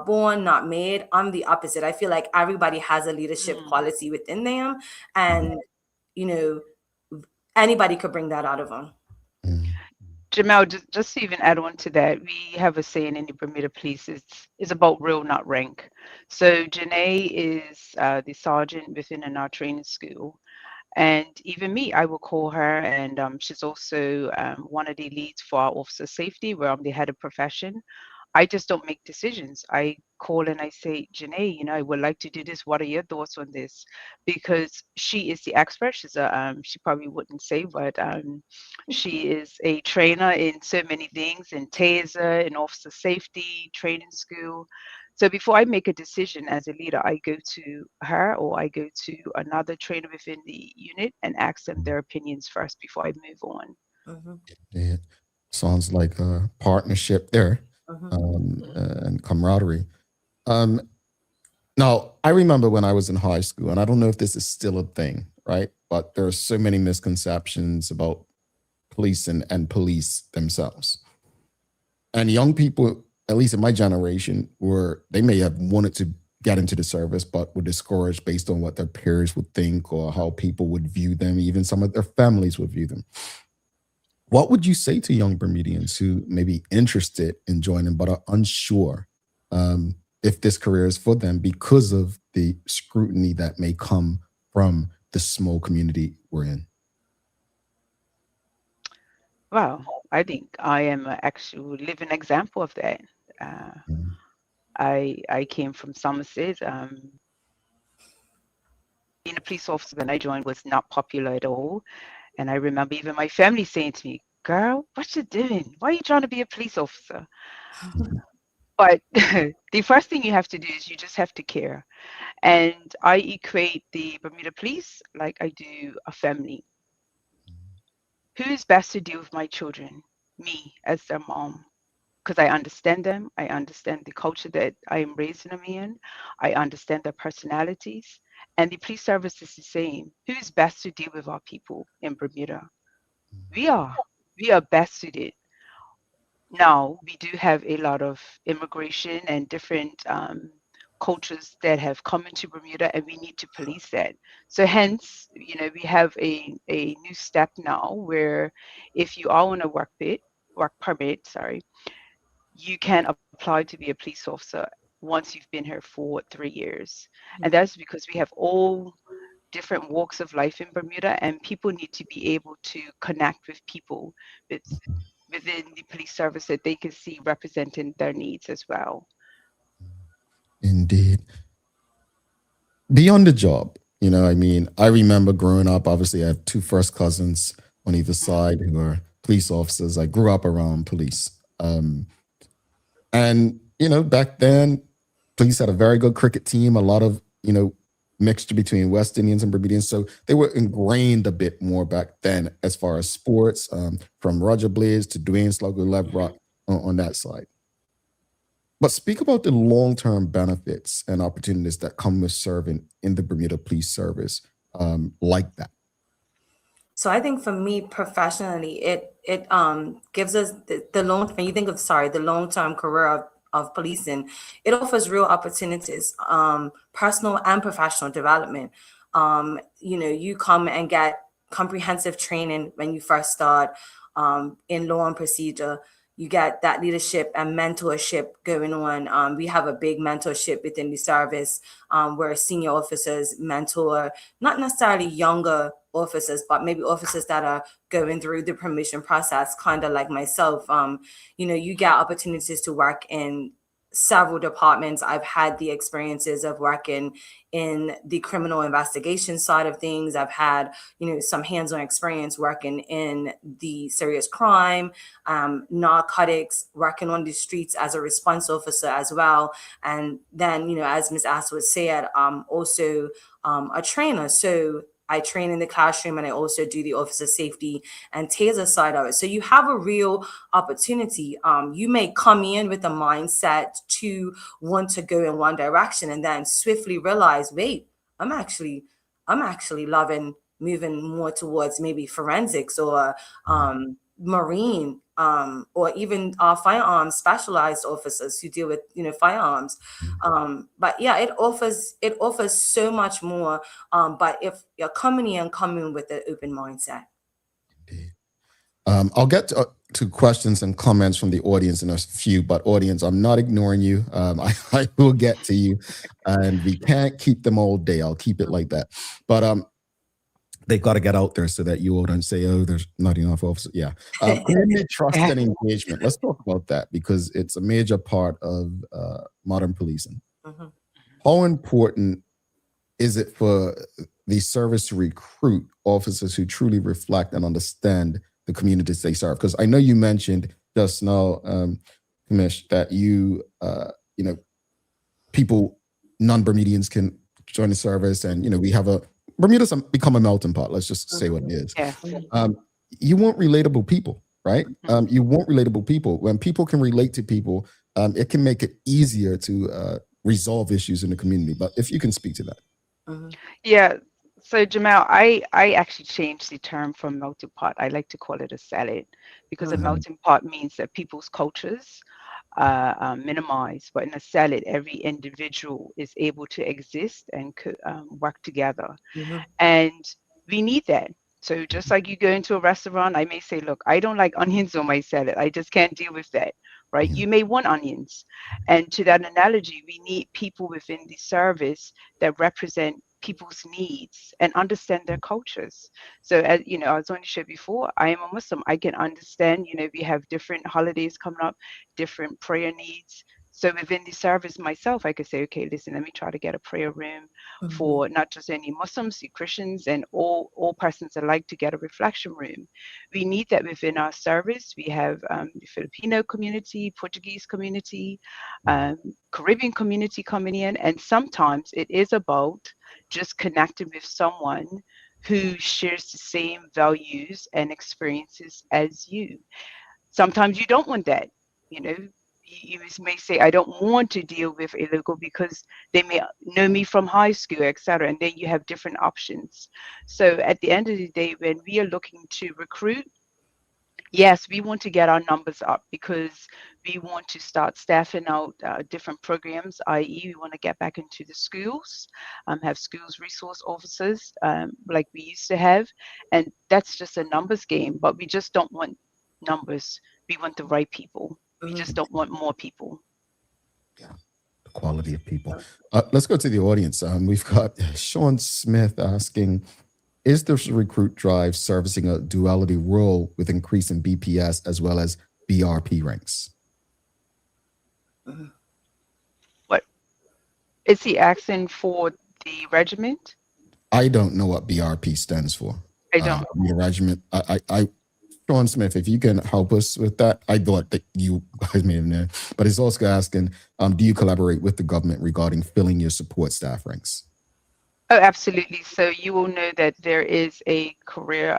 born, not made. I'm the opposite. I feel like everybody has a leadership quality within them, and anybody could bring that out of them. Jamel, just to even add on to that, we have a saying in the Bermuda Police, it's about real, not rank. So Jenea is the sergeant within our training school. And even me, I will call her, and she's also one of the leads for our officer safety, where I'm the head of profession. I just don't make decisions. I call and I say, Jenea, I would like to do this. What are your thoughts on this? Because she is the expert. She's she probably wouldn't say, but she is a trainer in so many things, in TASER, in officer safety, training school. So before I make a decision as a leader, I go to her or I go to another trainer within the unit and ask them their opinions first before I move on. Yeah. Sounds like a partnership there, and camaraderie. Now, I remember when I was in high school, and I don't know if this is still a thing, right? But there are so many misconceptions about police and police themselves. And young people, at least in my generation, they may have wanted to get into the service, but were discouraged based on what their peers would think or how people would view them, even some of their families would view them. What would you say to young Bermudians who may be interested in joining but are unsure if this career is for them because of the scrutiny that may come from the small community we're in? Well, I think I am an actual living example of that. I came from Somerset. Being a police officer when I joined was not popular at all. And I remember even my family saying to me, girl, what you doing? Why are you trying to be a police officer? But the first thing you have to do is you just have to care. And I equate the Bermuda Police like I do a family. Who is best to deal with my children? Me as their mom. Because I understand them. I understand the culture that I am raising them in. I understand their personalities. And the police service is the same. Who is best to deal with our people in Bermuda? We are best suited. Now, we do have a lot of immigration and different cultures that have come into Bermuda, and we need to police that. So hence, we have a new step now where if you are on a work permit, you can apply to be a police officer once you've been here for 3 years. And that's because we have all different walks of life in Bermuda, and people need to be able to connect with people within the police service that they can see representing their needs as well. Indeed. Beyond the job, I remember growing up, obviously I have two first cousins on either side who are police officers. I grew up around police. And, back then, police had a very good cricket team, a lot of, mixture between West Indians and Bermudians. So they were ingrained a bit more back then as far as sports, from Roger Blaze to Dwayne Sluggo Levrock on that side. But speak about the long-term benefits and opportunities that come with serving in the Bermuda Police Service like that. So I think for me professionally, it gives us the long, when you think of the long-term career of policing, it offers real opportunities, personal and professional development. You come and get comprehensive training when you first start in law and procedure. You get that leadership and mentorship going on. We have a big mentorship within the service where senior officers mentor, not necessarily younger officers, but maybe officers that are going through the promotion process, kind of like myself. You get opportunities to work in several departments. I've had the experiences of working in the criminal investigation side of things. I've had, some hands-on experience working in the serious crime, narcotics, working on the streets as a response officer as well. And then, as Ms. Astwood said, I'm also a trainer. So I train in the classroom, and I also do the officer safety and taser side of it. So you have a real opportunity. You may come in with a mindset to want to go in one direction, and then swiftly realize, wait, I'm actually loving moving more towards maybe forensics or marine, or even firearms specialized officers who deal with firearms. But yeah, it offers so much more. But if you're coming with an open mindset. I'll get to questions and comments from the audience in a few, but audience, I'm not ignoring you. I will get to you, and we can't keep them all day. I'll keep it like that. But they've got to get out there so that you all don't say, oh, there's not enough officers. Yeah. Community trust and engagement. Let's talk about that, because it's a major part of modern policing. Mm-hmm. How important is it for the service to recruit officers who truly reflect and understand the communities they serve? Because I know you mentioned just now, Kamish, that people, non-Bermudians can join the service, and we have Bermuda's become a melting pot. Let's just say what it is. Yes. You want relatable people, right? You want relatable people. When people can relate to people, it can make it easier to resolve issues in the community. But if you can speak to that. Mm-hmm. Yeah. So Jamal, I actually changed the term from melting pot. I like to call it a salad, because a melting pot means that people's cultures minimized, but in a salad, every individual is able to exist and work together. Mm-hmm. And we need that. So just like you go into a restaurant, I may say, look, I don't like onions on my salad. I just can't deal with that, right? You may want onions. And to that analogy, we need people within the service that represent people's needs and understand their cultures. So as I was on the show before, I am a Muslim. I can understand, we have different holidays coming up, different prayer needs. So within the service myself, I could say, okay, listen, let me try to get a prayer room for not just any Muslims, the Christians, and all persons that like to get a reflection room. We need that within our service. We have the Filipino community, Portuguese community, Caribbean community coming in. And sometimes it is about just connecting with someone who shares the same values and experiences as you. Sometimes you don't want that, you may say, I don't want to deal with illegal because they may know me from high school, etc. And then you have different options. So at the end of the day, when we are looking to recruit, yes, we want to get our numbers up, because we want to start staffing out different programs, i.e. we want to get back into the schools, have schools resource officers like we used to have. And that's just a numbers game, but we just don't want numbers. We want the right people. We just don't want more people. Yeah, the quality of people. Let's go to the audience. We've got Sean Smith asking, is the recruit drive servicing a duality role with increase in BPS as well as BRP ranks? What? Is he asking for the regiment? I don't know what BRP stands for. I don't. The regiment. Sean Smith, if you can help us with that. I thought that you guys may have known, but he's also asking, do you collaborate with the government regarding filling your support staff ranks? Oh, absolutely. So you will know that there is a career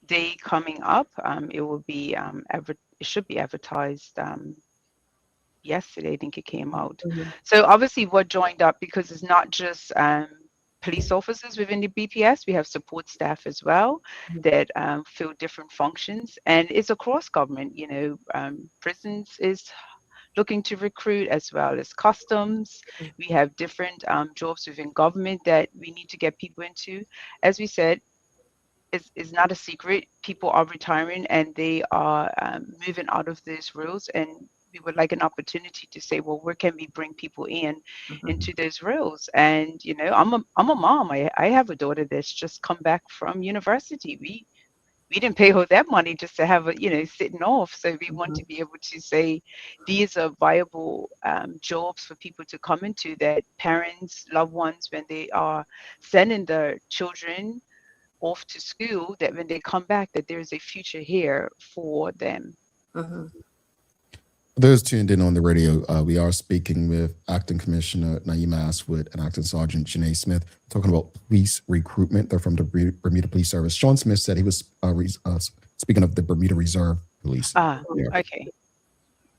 day coming up. It will be it should be advertised yesterday. I think it came out. So obviously, what joined up, because it's not just police officers within the BPS. We have support staff as well that fill different functions, and it's across government. Prisons is looking to recruit, as well as customs. We have different jobs within government that we need to get people into. As we said, it's not a secret. People are retiring and they are moving out of these roles, and we would like an opportunity to say, well, where can we bring people into those roles? And I'm a mom. I have a daughter that's just come back from university. we didn't pay her that money just to have it, sitting off. So we want to be able to say these are viable jobs for people to come into, that parents, loved ones, when they are sending their children off to school, that when they come back, that there's a future here for them. For those tuned in on the radio, we are speaking with Acting Commissioner Naima Astwood and Acting Sergeant Jenea Smith, talking about police recruitment. They're from the Bermuda Police Service. Sean Smith said he was speaking of the Bermuda Reserve Police. Okay.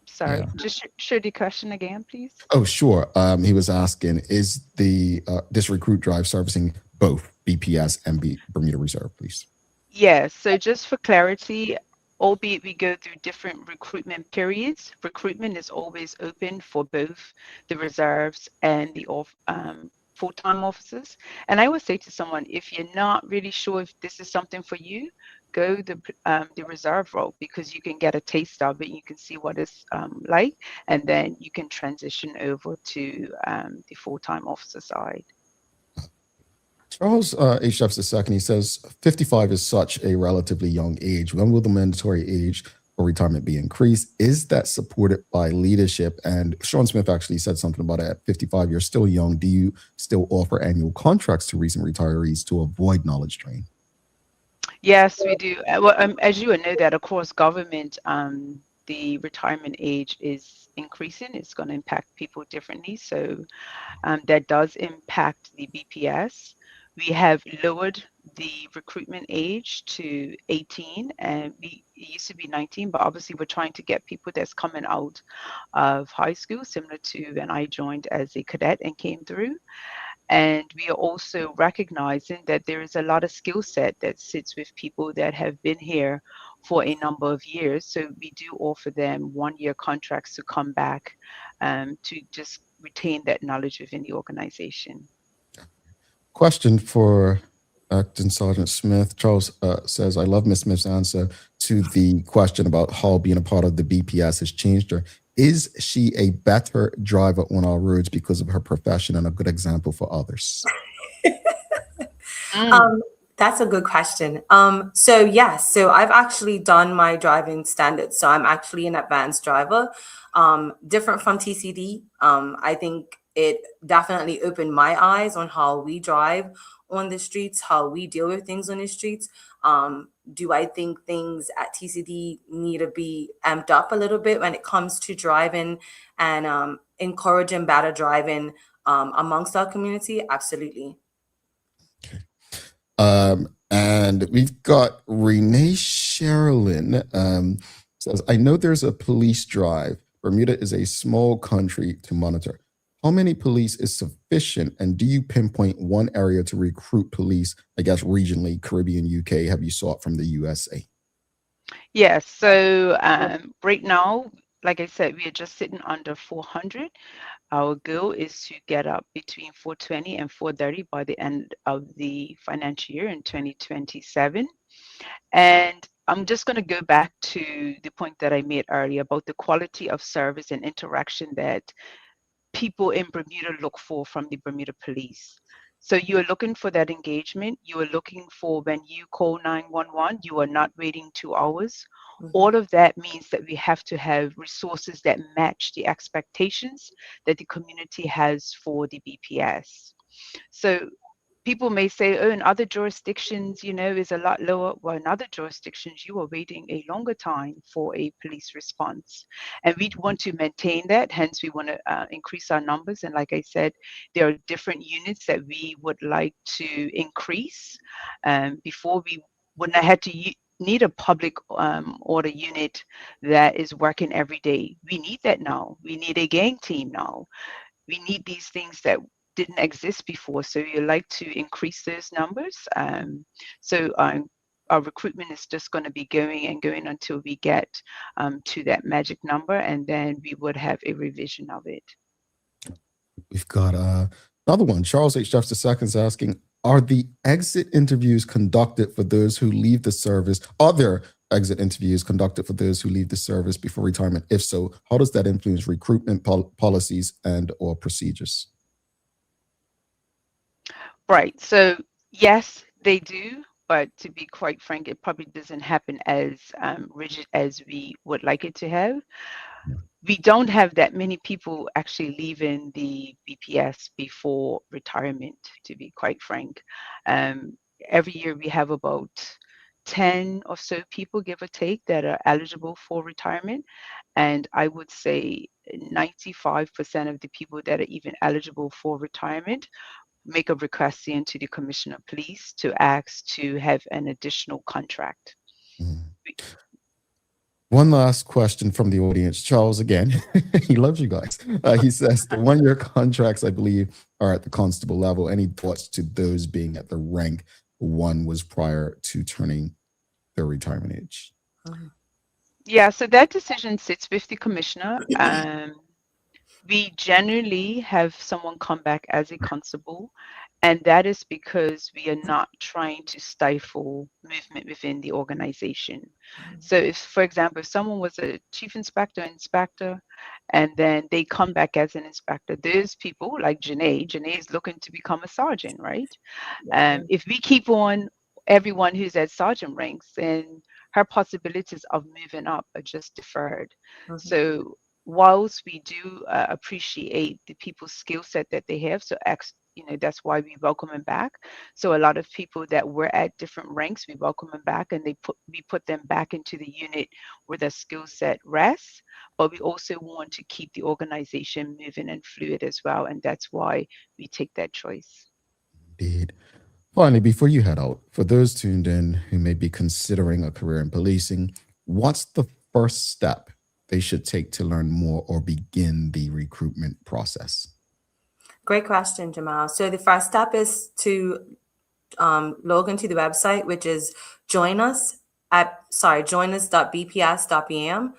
Sorry, just show the question again, please. Oh, sure. He was asking, is this recruit drive servicing both BPS and Bermuda Reserve Police? Yeah, so just for clarity, albeit we go through different recruitment periods, recruitment is always open for both the reserves and the full-time officers. And I would say to someone, if you're not really sure if this is something for you, go the reserve role, because you can get a taste of it, you can see what it's like, and then you can transition over to the full-time officer side. Charles H. Jeffs II, he says, 55 is such a relatively young age. When will the mandatory age for retirement be increased? Is that supported by leadership? And Sean Smith actually said something about it. At 55, you're still young. Do you still offer annual contracts to recent retirees to avoid knowledge drain? Yes, we do. Well, as you know that across government, the retirement age is increasing. It's going to impact people differently. So that does impact the BPS. We have lowered the recruitment age to 18, and it used to be 19, but obviously we're trying to get people that's coming out of high school, similar to when I joined as a cadet and came through. And we are also recognizing that there is a lot of skill set that sits with people that have been here for a number of years. So we do offer them 1-year contracts to come back to just retain that knowledge within the organization. Question for Acting Sergeant Smith. Charles says, I love Ms. Smith's answer to the question about how being a part of the BPS has changed her. Is she a better driver on our roads because of her profession and a good example for others? That's a good question. So yes, so I've actually done my driving standards. So I'm actually an advanced driver, different from TCD. I think it definitely opened my eyes on how we drive on the streets, how we deal with things on the streets. Do I think things at TCD need to be amped up a little bit when it comes to driving and encouraging better driving amongst our community? Absolutely. And we've got Renee Sherilyn says, I know there's a police drive. Bermuda is a small country to monitor. How many police is sufficient? And do you pinpoint one area to recruit police, I guess, regionally, Caribbean, UK? Have you sought from the USA? Yes. So right now, like I said, we are just sitting under 400. Our goal is to get up between 420 and 430 by the end of the financial year in 2027. And I'm just going to go back to the point that I made earlier about the quality of service and interaction that people in Bermuda look for from the Bermuda Police. So you are looking for that engagement. You are looking for when you call 911, you are not waiting 2 hours. All of that means that we have to have resources that match the expectations that the community has for the BPS. So people may say, oh, in other jurisdictions, is a lot lower. Well, in other jurisdictions, you are waiting a longer time for a police response. And we want to maintain that. Hence, we want to increase our numbers. And like I said, there are different units that we would like to increase. Before we wouldn't have had to need a public order unit that is working every day. We need that now. We need a gang team now. We need these things that didn't exist before. So we like to increase those numbers. So our recruitment is just going to be going and going until we get to that magic number, and then we would have a revision of it. We've got another one. Charles H. Jeffs II is asking, are the exit interviews conducted for those who leave the service? Are there exit interviews conducted for those who leave the service before retirement? If so, how does that influence recruitment policies and or procedures? Right. So yes, they do. but to be quite frank, it probably doesn't happen as rigid as we would like it to have. We don't have that many people actually leaving the BPS before retirement, to be quite frank. Every year we have about 10 or so people, give or take, that are eligible for retirement. And I would say 95% of the people that are even eligible for retirement make a request into the Commissioner of Police to ask to have an additional contract. One last question from the audience. Charles, again, he loves you guys. He says the 1-year contracts, I believe, are at the constable level. Any thoughts to those being at the rank one was prior to turning their retirement age? Yeah, so that decision sits with the commissioner. We generally have someone come back as a constable, and that is because we are not trying to stifle movement within the organization. So if, for example, if someone was a chief inspector, and then they come back as an inspector, there's people like Jenea is looking to become a sergeant, right? If we keep on everyone who's at sergeant ranks, then her possibilities of moving up are just deferred. So whilst we do appreciate the people's skill set that they have, so that's why we welcome them back. So a lot of people that were at different ranks, we welcome them back, and we put them back into the unit where their skill set rests. But we also want to keep the organization moving and fluid as well, and that's why we take that choice. Indeed. Finally, before you head out, for those tuned in who may be considering a career in policing, what's the first step they should take to learn more or begin the recruitment process? Great question, Jamal. So the first step is to log into the website, which is joinus.bps.bm.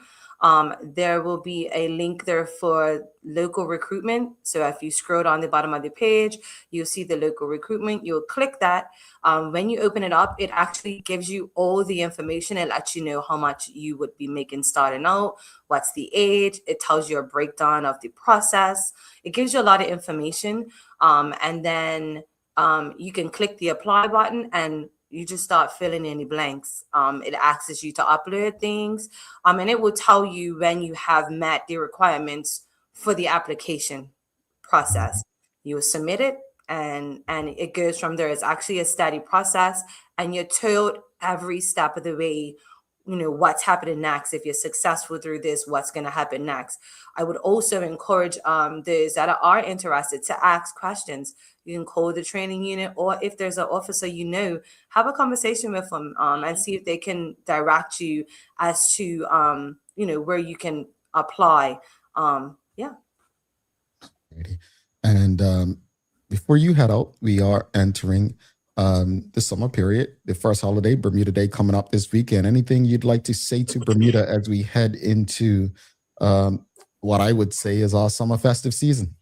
There will be a link there for local recruitment. So if you scroll down the bottom of the page, you'll see the local recruitment. You'll click that. When you open it up, it actually gives you all the information. It lets you know how much you would be making starting out, what's the age. It tells you a breakdown of the process. It gives you a lot of information. And then you can click the apply button and you just start filling in the blanks. It asks you to upload things, and it will tell you when you have met the requirements for the application process. You will submit it, and it goes from there. It's actually a steady process, and you're told every step of the way, what's happening next. If you're successful through this, what's going to happen next. I would also encourage those that are interested to ask questions. You can call the training unit, or if there's an officer have a conversation with them and see if they can direct you as to where you can apply. And before you head out, we are entering the summer period, the first holiday, Bermuda Day, coming up this weekend. Anything you'd like to say to Bermuda as we head into what I would say is our summer festive season?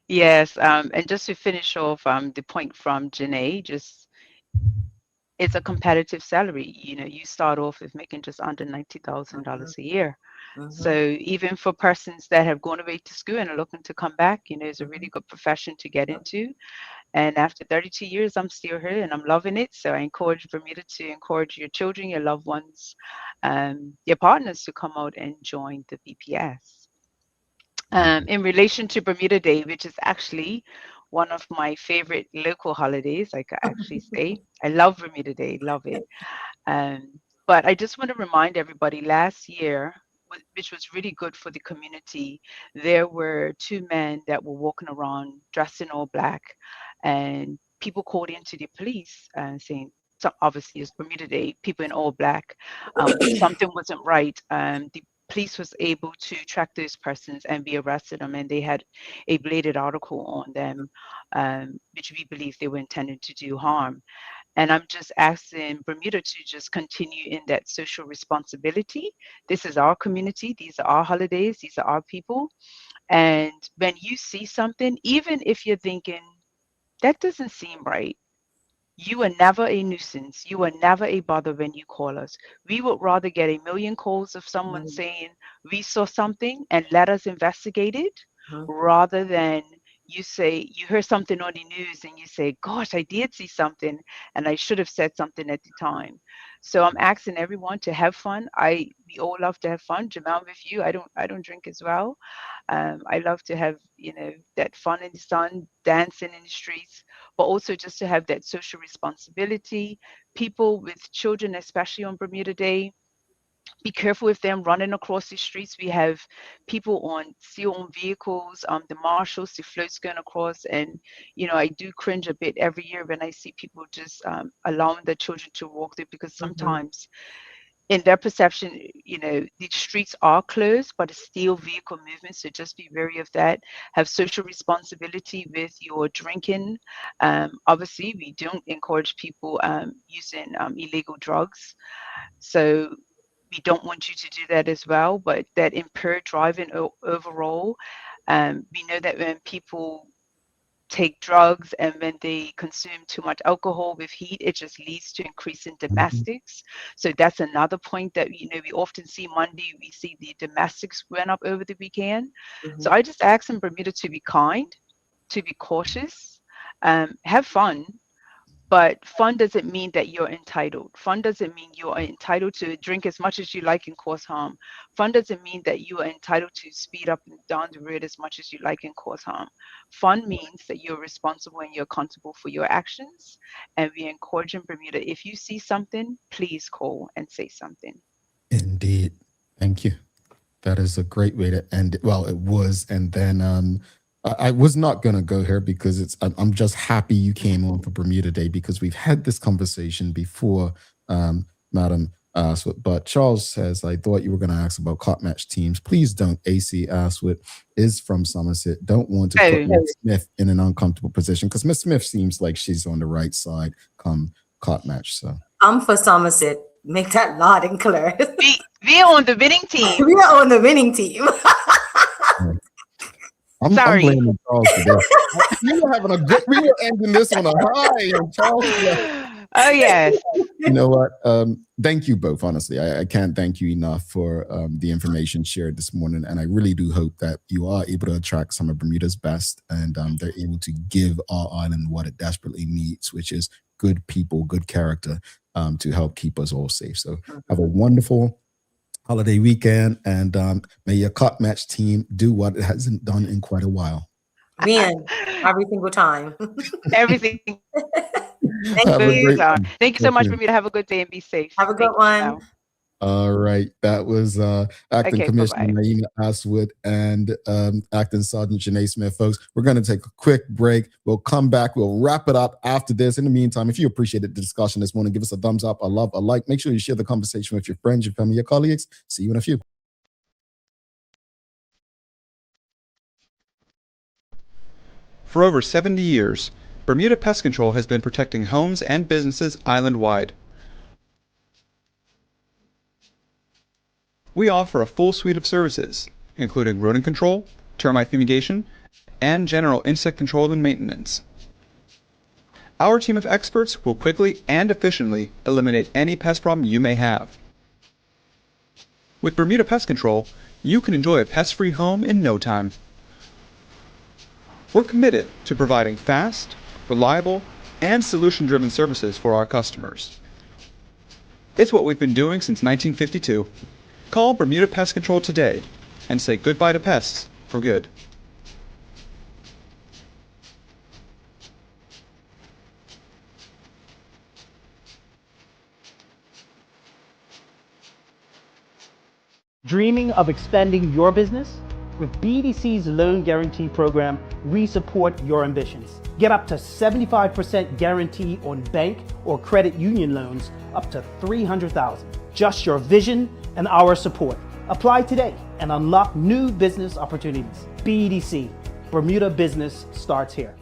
Yes, and just to finish off the point from Jenea, it's a competitive salary. You start off with making just under $90,000 a year. So even for persons that have gone away to school and are looking to come back, it's a really good profession to get into. And after 32 years, I'm still here and I'm loving it. So I encourage Bermuda to encourage your children, your loved ones, your partners to come out and join the BPS. In relation to Bermuda Day, which is actually one of my favorite local holidays, I could actually say, I love Bermuda Day, love it. But I just want to remind everybody, last year, which was really good for the community, there were 2 men that were walking around dressed in all black, and people called into the police saying, so obviously it's Bermuda Day, people in all black, something wasn't right. The police was able to track those persons and be arrested them, and they had a bladed article on them, which we believe they were intended to do harm. And I'm just asking Bermuda to just continue in that social responsibility. This is our community. These are our holidays. These are our people. And when you see something, even if you're thinking, that doesn't seem right, you are never a nuisance. You are never a bother when you call us. We would rather get a million calls of someone saying we saw something and let us investigate it, rather than you hear something on the news and you say, gosh, I did see something and I should have said something at the time. So I'm asking everyone to have fun. We all love to have fun. Jamal, with you, I don't drink as well. I love to have, that fun in the sun, dancing in the streets, but also just to have that social responsibility. People with children, especially on Bermuda Day, be careful with them running across the streets. We have people still on vehicles, the marshals, the floats going across. And, I do cringe a bit every year when I see people just allowing their children to walk there, because sometimes in their perception, the streets are closed, but it's still vehicle movement. So just be wary of that. Have social responsibility with your drinking. Obviously, we don't encourage people using illegal drugs. So we don't want you to do that as well. But that impaired driving overall, we know that when people take drugs and when they consume too much alcohol with heat, it just leads to increase in domestics. So that's another point that we often see Monday. We see the domestics went up over the weekend. So I just ask in Bermuda to be kind, to be cautious, have fun. But fun doesn't mean that you're entitled. Fun doesn't mean you are entitled to drink as much as you like and cause harm. Fun doesn't mean that you are entitled to speed up and down the road as much as you like and cause harm. Fun means that you're responsible and you're accountable for your actions. And we encourage in Bermuda, if you see something, please call and say something. Indeed. Thank you. That is a great way to end it. Well, it was. And then I was not going to go here because I'm just happy you came on for Bermuda Day, because we've had this conversation before, Madam Astwood. But Charles says, I thought you were going to ask about cop match teams. Please don't. AC Astwood is from Somerset. Don't want to put Miss Smith in an uncomfortable position, because Miss Smith seems like she's on the right side come cop match. So I'm for Somerset. Make that loud and clear. We are on the winning team. We are on the winning team. I'm blaming Charles for this. We were ending this on a high, and Charles. Oh yes. You know what? Thank you both. Honestly, I can't thank you enough for the information shared this morning, and I really do hope that you are able to attract some of Bermuda's best, and they're able to give our island what it desperately needs, which is good people, good character, to help keep us all safe. So have a wonderful holiday weekend, and may your cop match team do what it hasn't done in quite a while. Win every single time. Everything. Thank you so much, Bermuda. Have a good day and be safe. Have a good one. All right. That was Acting Commissioner Naima Astwood and Acting Sergeant Jenea Smith, folks. We're going to take a quick break. We'll come back. We'll wrap it up after this. In the meantime, if you appreciated the discussion this morning, give us a thumbs up, a love, a like. Make sure you share the conversation with your friends, your family, your colleagues. See you in a few. For over 70 years, Bermuda Pest Control has been protecting homes and businesses island-wide. We offer a full suite of services, including rodent control, termite fumigation, and general insect control and maintenance. Our team of experts will quickly and efficiently eliminate any pest problem you may have. With Bermuda Pest Control, you can enjoy a pest-free home in no time. We're committed to providing fast, reliable, and solution-driven services for our customers. It's what we've been doing since 1952. Call Bermuda Pest Control today and say goodbye to pests for good. Dreaming of expanding your business? With BDC's Loan Guarantee Program, we support your ambitions. Get up to 75% guarantee on bank or credit union loans up to $300,000. Just your vision and our support. Apply today and unlock new business opportunities. BDC, Bermuda Business starts here.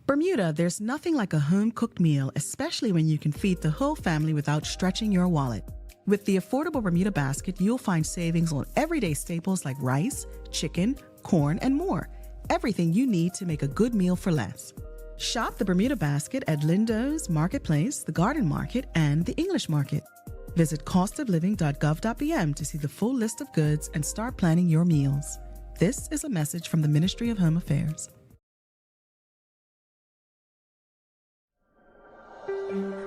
Bermuda, there's nothing like a home-cooked meal, especially when you can feed the whole family without stretching your wallet. With the affordable Bermuda basket, you'll find savings on everyday staples like rice, chicken, corn, and more. Everything you need to make a good meal for less. Shop the Bermuda basket at Lindo's, Marketplace, the Garden Market, and the English Market. Visit costofliving.gov.bm to see the full list of goods and start planning your meals. This is a message from the Ministry of Home Affairs.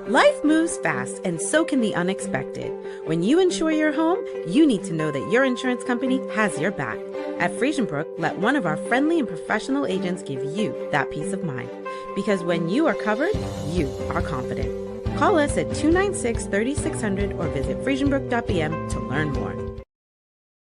Life moves fast, and so can the unexpected. When you insure your home, you need to know that your insurance company has your back. At Friesenbrook, let one of our friendly and professional agents give you that peace of mind. Because when you are covered, you are confident. Call us at 296-3600 or visit friesenbrook.bm to learn more.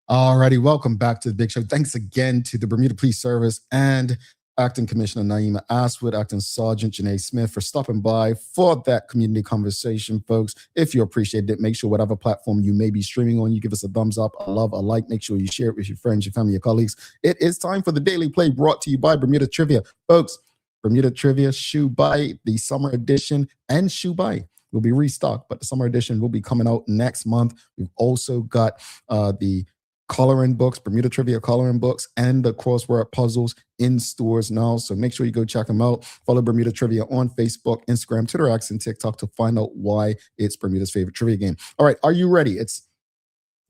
Alrighty, welcome back to the Big Show. Thanks again to the Bermuda Police Service and Acting Commissioner Naima Astwood, Acting Sergeant Jenea Smith for stopping by for that community conversation, folks. If you appreciate it, make sure whatever platform you may be streaming on, you give us a thumbs up, a love, a like. Make sure you share it with your friends, your family, your colleagues. It is time for the Daily Play brought to you by Bermuda Trivia. Folks, Bermuda Trivia Shoe Buy, the summer edition, and Shoe Buy will be restocked, but the summer edition will be coming out next month. We've also got the coloring books, Bermuda Trivia coloring books, and the crossword puzzles in stores now. So make sure you go check them out. Follow Bermuda Trivia on Facebook, Instagram, Twitter, X, and TikTok to find out why it's Bermuda's favorite trivia game. All right, are you ready? It's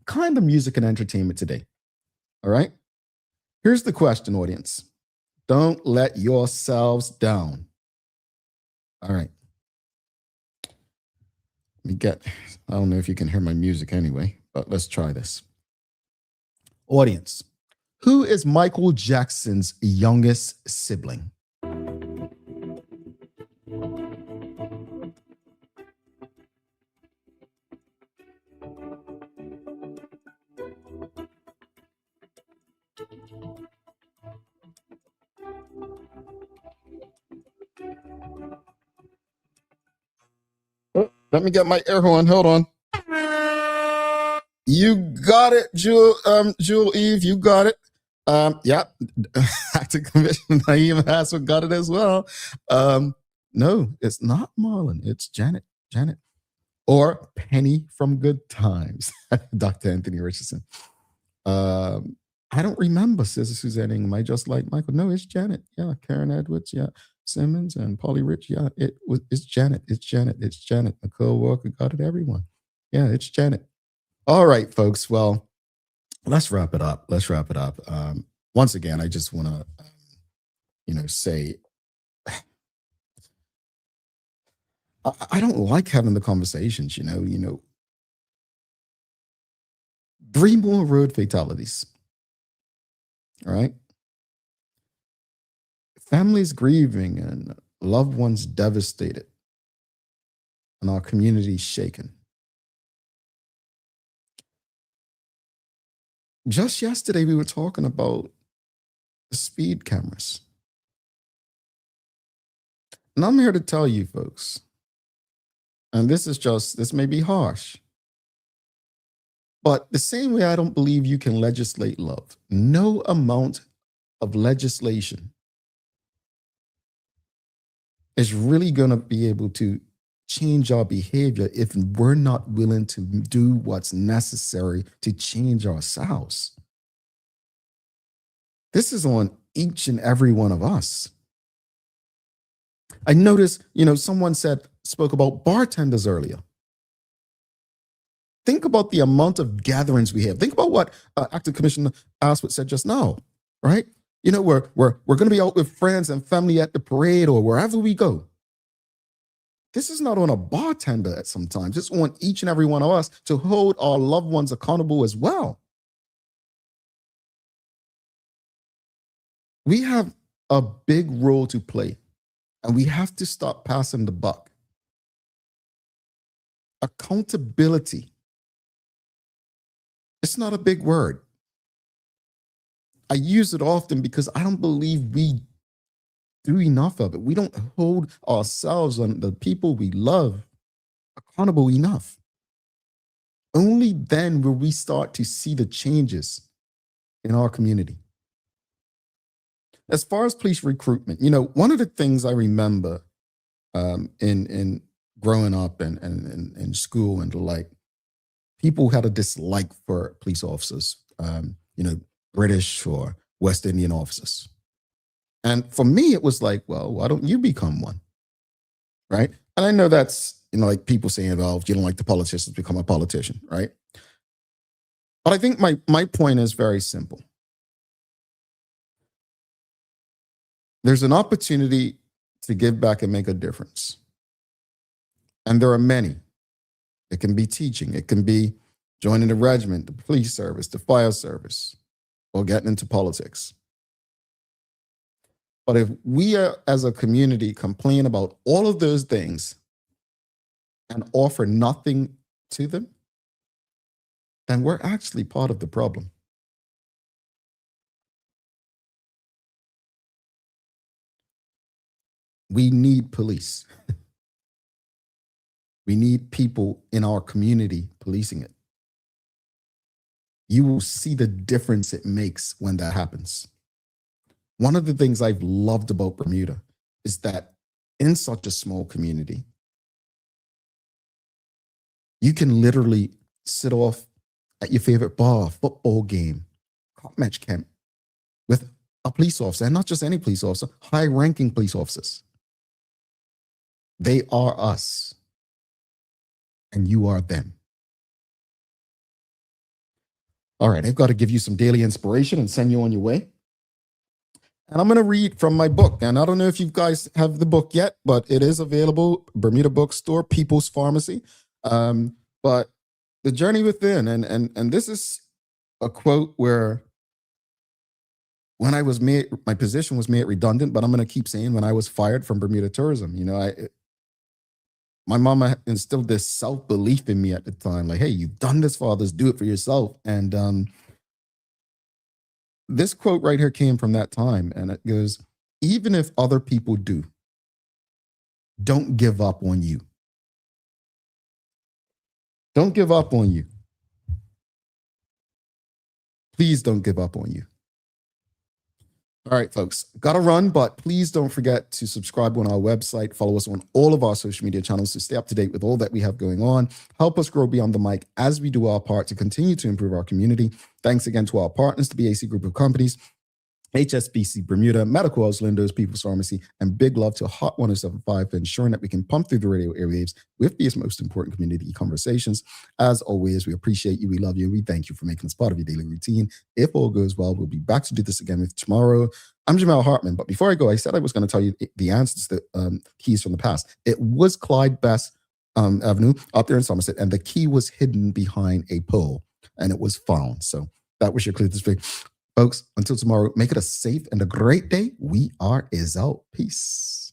kind of music and entertainment today. All right? Here's the question, audience. Don't let yourselves down. All right. I don't know if you can hear my music anyway, but let's try this. Audience, who is Michael Jackson's youngest sibling? Oh, let me get my air horn. Hold on. You got it, Jewel Eve. You got it. Yeah. Acting Commissioner Naima Astwood got it as well. No, it's not Marlon. It's Janet. Janet. Or Penny from Good Times. Dr. Anthony Richardson. I don't remember Suzanne Ingham. I just like Michael. No, it's Janet. Yeah. Karen Edwards. Yeah. Simmons and Polly Rich. Yeah. It's Janet. It's Janet. It's Janet. Nicole Walker got it. Everyone. Yeah. It's Janet. All right, folks. Well, let's wrap it up. Once again, I just want to, say, I don't like having the conversations, 3 more road fatalities. All right. Families grieving and loved ones devastated and our community shaken. Just yesterday, we were talking about the speed cameras. And I'm here to tell you, folks, and this may be harsh, but the same way I don't believe you can legislate love, no amount of legislation is really going to be able to change our behavior if we're not willing to do what's necessary to change ourselves. This is on each and every one of us. I noticed, someone spoke about bartenders earlier. Think about the amount of gatherings we have. Think about what Acting Commissioner Astwood said just now, right? We're going to be out with friends and family at the parade or wherever we go. This is not on a bartender at sometimes. It's on each and every one of us to hold our loved ones accountable as well. We have a big role to play, and we have to stop passing the buck. Accountability. It's not a big word. I use it often because I don't believe we do enough of it. We don't hold ourselves and the people we love accountable enough. Only then will we start to see the changes in our community. As far as police recruitment, one of the things I remember in growing up and in school and the like, people had a dislike for police officers, British or West Indian officers. And for me, it was like, well, why don't you become one? Right? And I know that's, like people saying, well, if you don't like the politicians, become a politician, right? But I think my point is very simple. There's an opportunity to give back and make a difference. And there are many. It can be teaching. It can be joining the regiment, the police service, the fire service, or getting into politics. But if we as a community complain about all of those things and offer nothing to them, then we're actually part of the problem. We need police. We need people in our community policing it. You will see the difference it makes when that happens. One of the things I've loved about Bermuda is that in such a small community, you can literally sit off at your favorite bar, football game, cop match camp with a police officer, and not just any police officer, high-ranking police officers. They are us, and you are them. All right, I've got to give you some daily inspiration and send you on your way. And I'm going to read from my book. And I don't know if you guys have the book yet, but it is available, Bermuda Bookstore, People's Pharmacy. But The Journey Within, and this is a quote where when I was made, my position was made redundant, but I'm going to keep saying when I was fired from Bermuda Tourism, my mama instilled this self-belief in me at the time, like, hey, you've done this for others, do it for yourself. And this quote right here came from that time, and it goes, even if other people do, don't give up on you. Don't give up on you. Please don't give up on you. All right, folks, gotta run, but please don't forget to subscribe on our website. Follow us on all of our social media channels to stay up to date with all that we have going on. Help us grow beyond the mic as we do our part to continue to improve our community. Thanks again to our partners, the BAC Group of Companies, HSBC Bermuda, Medical House Lindo's, People's Pharmacy, and big love to Hot 107.5 for ensuring that we can pump through the radio airwaves with these most important community conversations. As always, we appreciate you, we love you, and we thank you for making us part of your daily routine. If all goes well, we'll be back to do this again with tomorrow. I'm Jamel Hartman, but before I go, I said I was going to tell you the answers to keys from the past. It was Clyde Bess Avenue up there in Somerset, and the key was hidden behind a pole, and it was found. So that was your clue this week. Folks, until tomorrow, make it a safe and a great day. We are out. Peace.